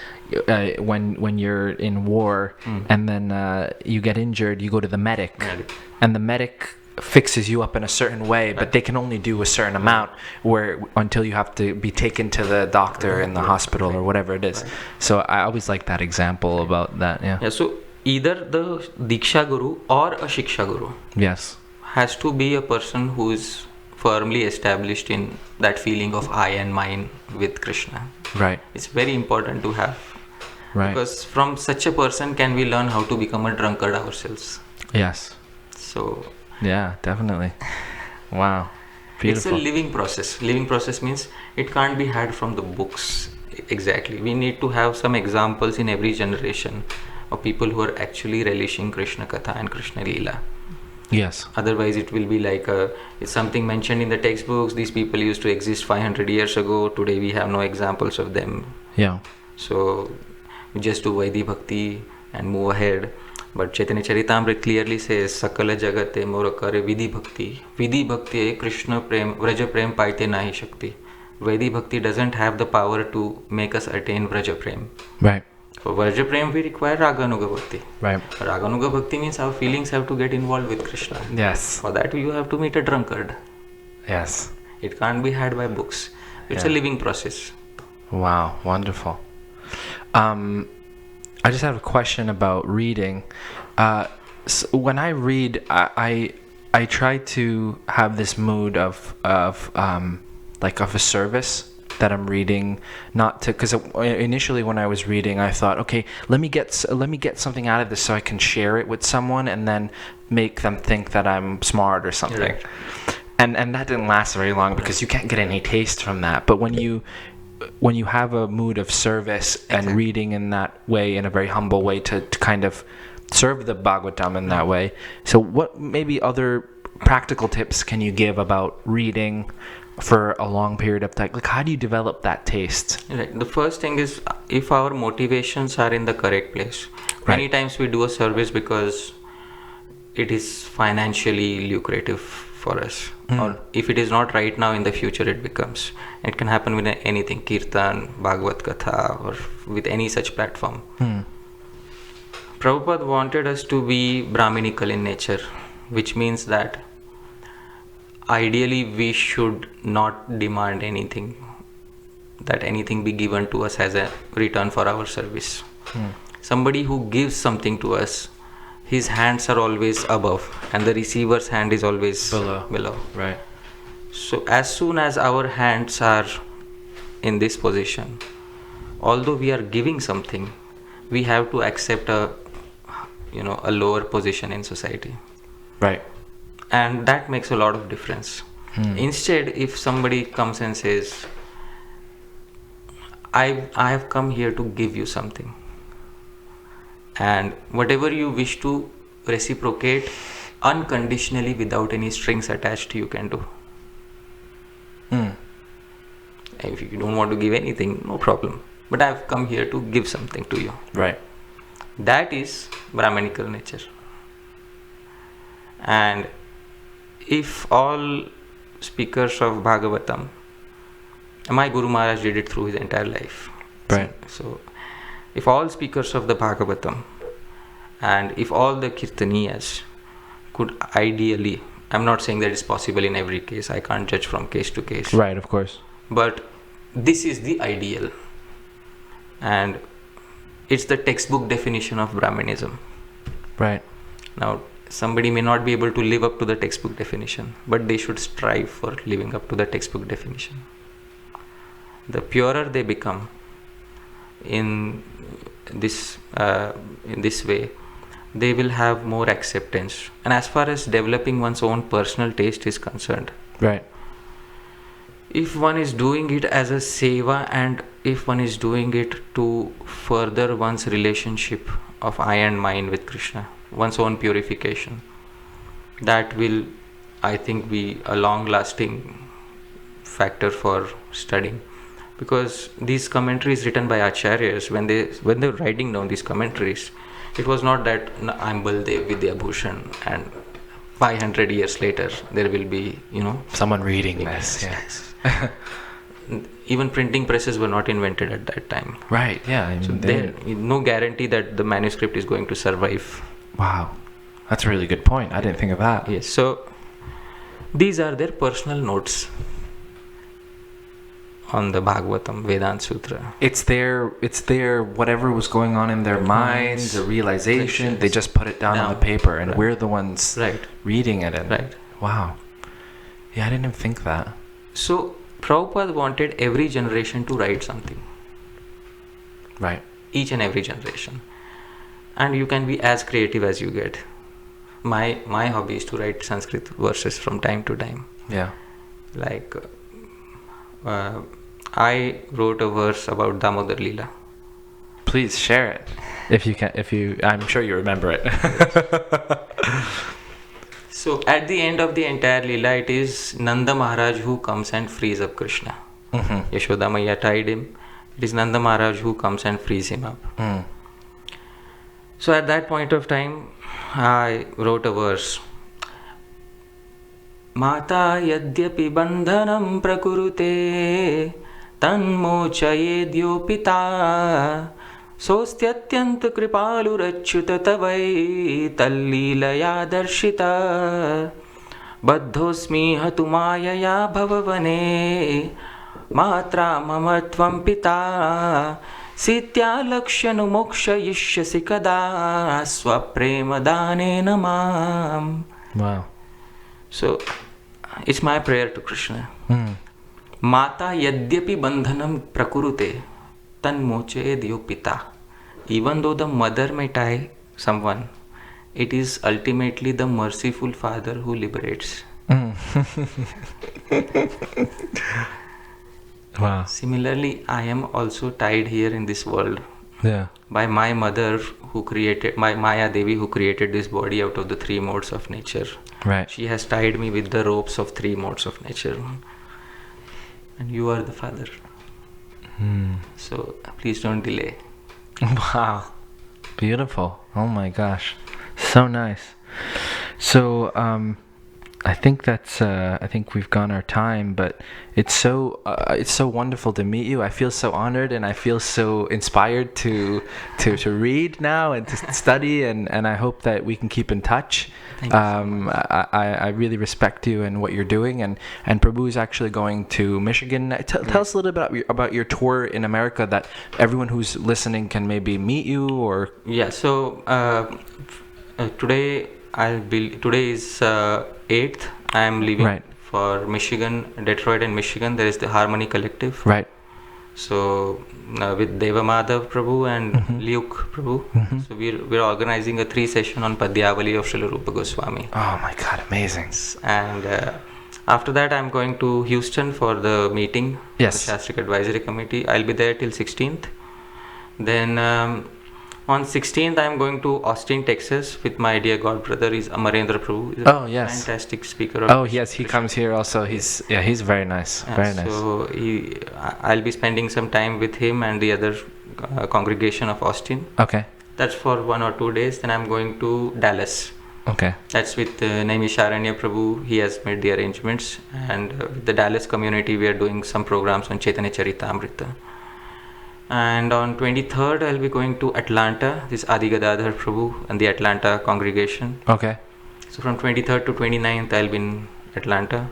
when you're in war and then you get injured, you go to the medic, and the medic fixes you up in a certain way, but they can only do a certain amount until you have to be taken to the doctor in the hospital or whatever it is. So I always like that example about that. Yeah. So either the Diksha Guru or a Shiksha Guru Yes. has to be a person who is firmly established in that feeling of I and mine with Krishna. Right. It's very important to have. Right. Because from such a person can we learn how to become a drunkard ourselves. Yes. So yeah, definitely. Wow. Beautiful. It's a living process. Living process means it can't be had from the books. Exactly. We need to have some examples in every generation of people who are actually relishing Krishna Katha and Krishna Leela. Yes. Otherwise it will be like it's something mentioned in the textbooks. These people used to exist 500 years ago. Today we have no examples of them. Yeah. So we just do Vaidhi Bhakti and move ahead. But Chaitanya Charitamrita clearly says, Sakala Jagate Mora Kare Vidhi Bhakti. Vidhi Bhakti Krishna Prem, Vraja Prem Paite Nahi Shakti. Vaidhi Bhakti doesn't have the power to make us attain Vraja Prem. Right. For Vraja Prem we require Raganuga Bhakti. Right. Raganuga Bhakti means our feelings have to get involved with Krishna. Yes. For that you have to meet a drunkard. Yes. It can't be had by books. It's a living process. Wow, wonderful. I just have a question about reading. So when I read, I try to have this mood of a service that I'm reading, not to, because initially when I was reading, I thought, okay, let me get something out of this so I can share it with someone and then make them think that I'm smart or something. Right. And that didn't last very long because you can't get any taste from that. But when you have a mood of service and reading in that way, in a very humble way, to kind of serve the Bhagavatam in that way. So what maybe other practical tips can you give about reading for a long period of time? Like, how do you develop that taste? Right. The first thing is, if our motivations are in the correct place. Many times we do a service because it is financially lucrative for us. Or if it is not right now, in the future it becomes. It can happen with anything, Kirtan, Bhagavad Katha, or with any such platform. Prabhupada wanted us to be Brahminical in nature, which means that ideally we should not demand anything, that anything be given to us as a return for our service. Somebody who gives something to us, his hands are always above and the receiver's hand is always below. Right. So as soon as our hands are in this position, although we are giving something, we have to accept a lower position in society. Right. And that makes a lot of difference. Instead, if somebody comes and says, I have come here to give you something, and whatever you wish to reciprocate unconditionally without any strings attached, you can do. If you don't want to give anything, no problem. But I have come here to give something to you. Right. That is Brahmanical nature. And if all speakers of Bhagavatam, my Guru Maharaj did it through his entire life. Right. So if all speakers of the Bhagavatam and if all the Kirtaniyas could ideally, I'm not saying that it's possible in every case, I can't judge from case to case. Right, of course. But this is the ideal. And it's the textbook definition of Brahmanism. Right. Now, somebody may not be able to live up to the textbook definition, but they should strive for living up to the textbook definition. The purer they become in this way, they will have more acceptance. And as far as developing one's own personal taste is concerned, right, if one is doing it as a seva and if one is doing it to further one's relationship of I and mine with Krishna, one's own purification, that will, I think, be a long-lasting factor for studying. Because these commentaries written by acharyas, when they were writing down these commentaries, it was not that I'm Baldev Vidya Bhushan and 500 years later there will be, someone reading this. Yes. Even printing presses were not invented at that time. Right, yeah. I mean, So there no guarantee that the manuscript is going to survive. Wow. That's a really good point. I didn't think of that. Yes, so these are their personal notes on the Bhagavatam, Vedanta Sutra. It's their whatever was going on in their minds, the realization, they just put it down on the paper, and we're the ones reading it. Right. Wow. Yeah, I didn't even think that. So Prabhupada wanted every generation to write something. Right. Each and every generation. And you can be as creative as you get. My hobby is to write Sanskrit verses from time to time. Yeah. Like, I wrote a verse about Damodar Leela. Please share it. If you can, I'm sure you remember it. So at the end of the entire Leela, it is Nanda Maharaj who comes and frees up Krishna. Mm-hmm. Yashoda Maiya tied him. It is Nanda Maharaj who comes and frees him up. So at that point of time, I wrote a verse. Mata yadyapi bandhanam prakurute tanmochayedyo pita सोस्त्यत्यंत कृपालुरच्युत तवै तल्लीलया दर्शिता बद्धोस्मि हतु मायया भववने मात्रा मम त्वं पिता सीत्यालक्ष्यनु मोक्षयिष्यसि कदा स्वप्रेमदानेन माम्. Wow. So it's my prayer to Krishna. Mata yadyapi bandhanam prakurute tanmochedyo pita. Even though the mother may tie someone, it is ultimately the merciful father who liberates. Wow. Similarly, I am also tied here in this world by my mother who created, my Maya Devi who created this body out of the three modes of nature. Right. She has tied me with the ropes of three modes of nature. And you are the father. So please don't delay. Wow. Beautiful. Oh my gosh. So nice. So, I think that's. I think we've gone our time, but it's so wonderful to meet you. I feel so honored, and I feel so inspired to read now and to study, and I hope that we can keep in touch. Thank you so much. I really respect you and what you're doing, and Prabhu is actually going to Michigan. Tell us a little bit about your tour in America, that everyone who's listening can maybe meet you or. Yeah. So today today is 8th. I am leaving Right. for Michigan, Detroit and Michigan. There is the Harmony Collective. Right. So with Deva Madhav Prabhu and Luke Prabhu. So we're organizing a 3-session on Padyavali of Srila Rupa Goswami. Oh my God! Amazing. And after that, I'm going to Houston for the meeting. Yes. The Sastric Advisory Committee. I'll be there till 16th. Then on 16th, I'm going to Austin, Texas with my dear god brother. Is Amarendra Prabhu. He's Oh, a yes. fantastic speaker. Oh yes, he comes here also. He's very nice. Very nice. So I'll be spending some time with him and the other congregation of Austin. Okay. That's for 1 or 2 days. Then I'm going to Dallas. Okay. That's with Naimisharanya Prabhu. He has made the arrangements. And with the Dallas community, we are doing some programs on Chaitanya Charitamrita. And on 23rd, I'll be going to Atlanta. This Adi Gadadhar Prabhu and the Atlanta congregation. Okay. So from 23rd to 29th, I'll be in Atlanta.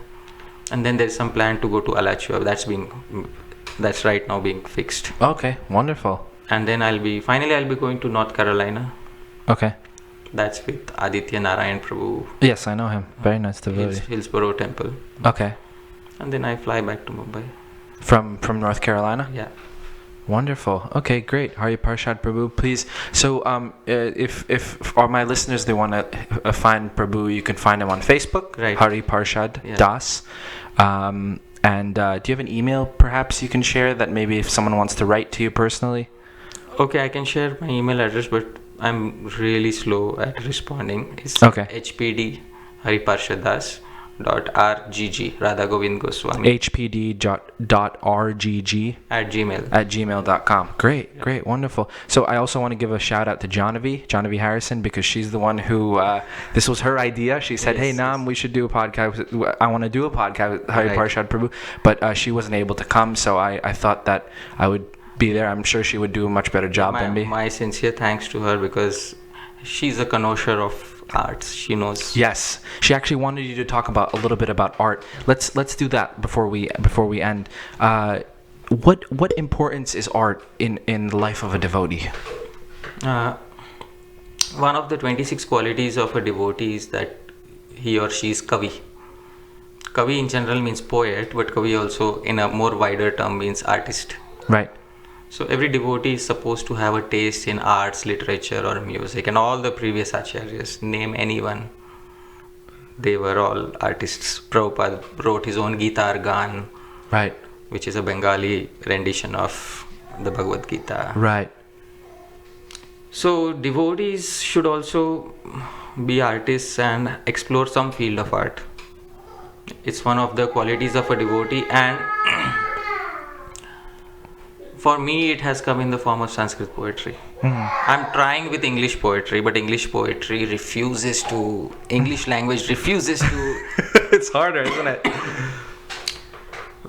And then there's some plan to go to Alachua. That's right now being fixed. Okay. Wonderful. And then I'll be going to North Carolina. Okay. That's with Aditya Narayan Prabhu. Yes, I know him. Very nice devotee. Hillsborough Temple. Okay. And then I fly back to Mumbai. From North Carolina? Yeah. Wonderful. Okay, great. Hari Parsada Prabhu, please. So, if all my listeners, they want to find Prabhu, you can find him on Facebook. Right. Hari Parsada Yeah. Das. And do you have an email perhaps you can share that maybe if someone wants to write to you personally? Okay, I can share my email address, but I'm really slow at responding. It's Okay. HPD Hari Parshadas .rgg Radha Govind Goswami hpd.rgg at gmail.com. Great, wonderful. So I also want to give a shout out to Jonavi Harrison, because she's the one who this was her idea. She said, Yes, "Hey Nam, we should do a podcast. I want to do a podcast with Hari Right. Parsada Prabhu," but she wasn't able to come. So I thought that I would be there. I'm sure she would do a much better job than me. My sincere thanks to her, because she's a connoisseur of arts. She knows. Yes, she actually wanted you to talk about a little bit about art. Let's do that before we end. What importance is art in the life of a devotee? One of the 26 qualities of a devotee is that he or she is Kavi. Kavi in general means poet, but Kavi also in a more wider term means artist. Right. So every devotee is supposed to have a taste in arts, literature or music, and all the previous acharyas, name anyone, they were all artists. Prabhupada wrote his own Gita Argan, Right. which is a Bengali rendition of the Bhagavad Gita. Right. So devotees should also be artists and explore some field of art. It's one of the qualities of a devotee, and for me it has come in the form of Sanskrit poetry. I'm trying with English poetry, but English language refuses to It's harder, isn't it?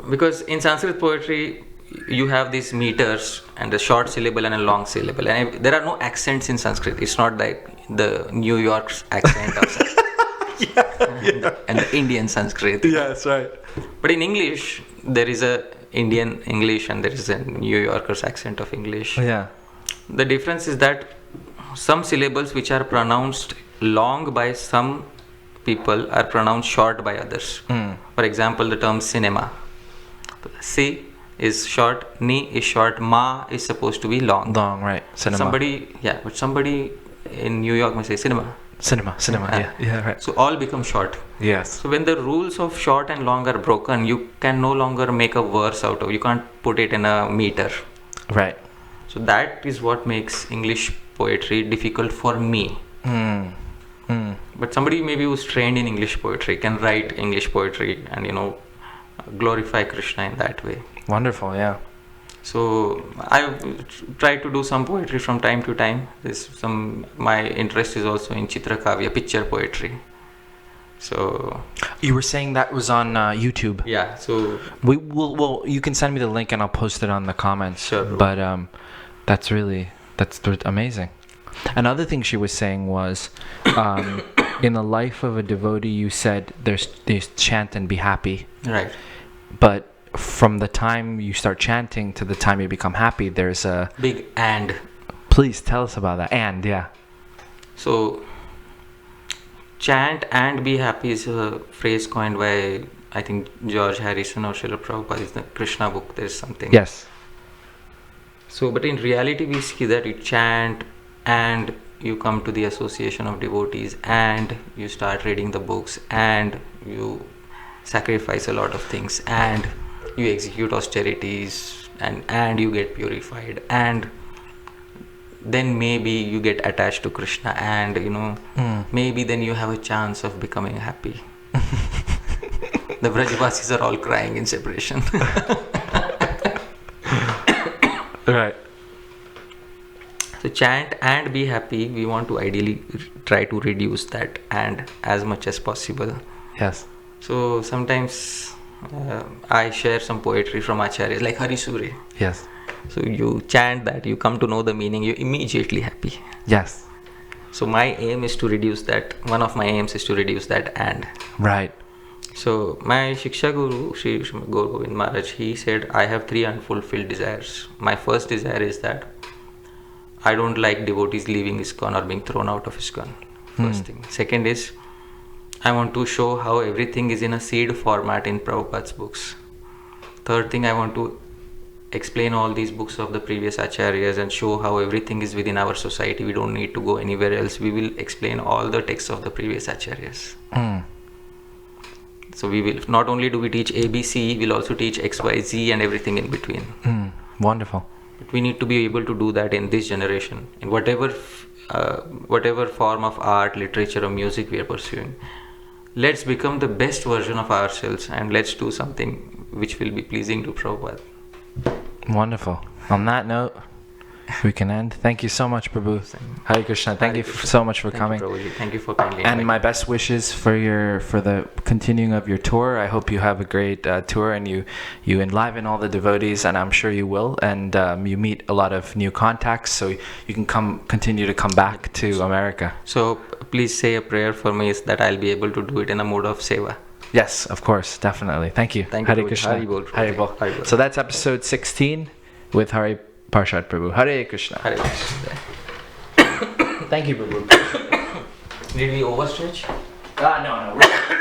because in Sanskrit poetry you have these meters and a short syllable and a long syllable, and there are no accents in Sanskrit. It's not like the New York's accent of Sanskrit. And the Indian Sanskrit. Yes, right. But in English there is a Indian English and there is a New Yorker's accent of English. Yeah. The difference is that some syllables which are pronounced long by some people are pronounced short by others. For example, the term cinema. Si is short, ni is short, ma is supposed to be long. Long, right. Cinema. Somebody in New York may say cinema. Cinema. Yeah, right. So all become short. Yes. So when the rules of short and long are broken, you can no longer make a verse out of. You can't put it in a meter. Right. So that is what makes English poetry difficult for me. But somebody maybe who's trained in English poetry can write English poetry and glorify Krishna in that way. Wonderful, yeah. So I try to do some poetry from time to time. My interest is also in Chitrakavya, picture poetry. So You were saying that was on YouTube. Yeah, so Well, you can send me the link and I'll post it on the comments. Sure, bro. But that's amazing. Another thing she was saying was, in the life of a devotee, you said there's chant and be happy. right. But from the time you start chanting to the time you become happy, there's a... Big and. Please tell us about that. And, yeah. So, chant and be happy is a phrase coined by, I think, George Harrison or Srila Prabhupada. Is the Krishna book. There's something. Yes. So, but in reality, we see that you chant and you come to the association of devotees and you start reading the books and you sacrifice a lot of things and you execute austerities and you get purified and then maybe you get attached to Krishna and maybe then you have a chance of becoming happy. The Vrajavasis are all crying in separation. Right. So chant and be happy, we want to ideally try to reduce that and as much as possible. Yes. So sometimes I share some poetry from acharyas like Hari Suri. Yes. So you chant that, you come to know the meaning, you're immediately happy. Yes. So my aim is to reduce that. One of my aims is to reduce that and. Right. So my Shiksha Guru, Sri Guru Govind Maharaj, he said, I have 3 unfulfilled desires. My first desire is that I don't like devotees leaving ISKCON or being thrown out of ISKCON. First thing. Second is, I want to show how everything is in a seed format in Prabhupada's books. Third thing, I want to explain all these books of the previous acharyas and show how everything is within our society. We don't need to go anywhere else. We will explain all the texts of the previous acharyas. So we will, not only do we teach ABC, we'll also teach X, Y, Z and everything in between. Wonderful. But we need to be able to do that in this generation, in whatever form of art, literature or music we are pursuing. Let's become the best version of ourselves and let's do something which will be pleasing to Prabhupada. Wonderful. On that note, we can end. Thank you so much, Prabhu. Hare Krishna. Thank you so much for coming. Thank you, Prabhuji. Thank you for kindly And inviting my me. best wishes for the continuing of your tour. I hope you have a great tour and you enliven all the devotees, and I'm sure you will. And you meet a lot of new contacts, so you can continue to come back to America. So please say a prayer for me, is that I'll be able to do it in a mode of seva. Yes, of course, definitely. Thank you. Thank you, Hare Prabhuji. Krishna. Hari Bol, Hari Bol. Hari Bol. So that's episode 16 with Hari Parsada Prabhu. Hare Krishna. Hare Krishna. Thank you, Prabhu. Did we overstretch? No.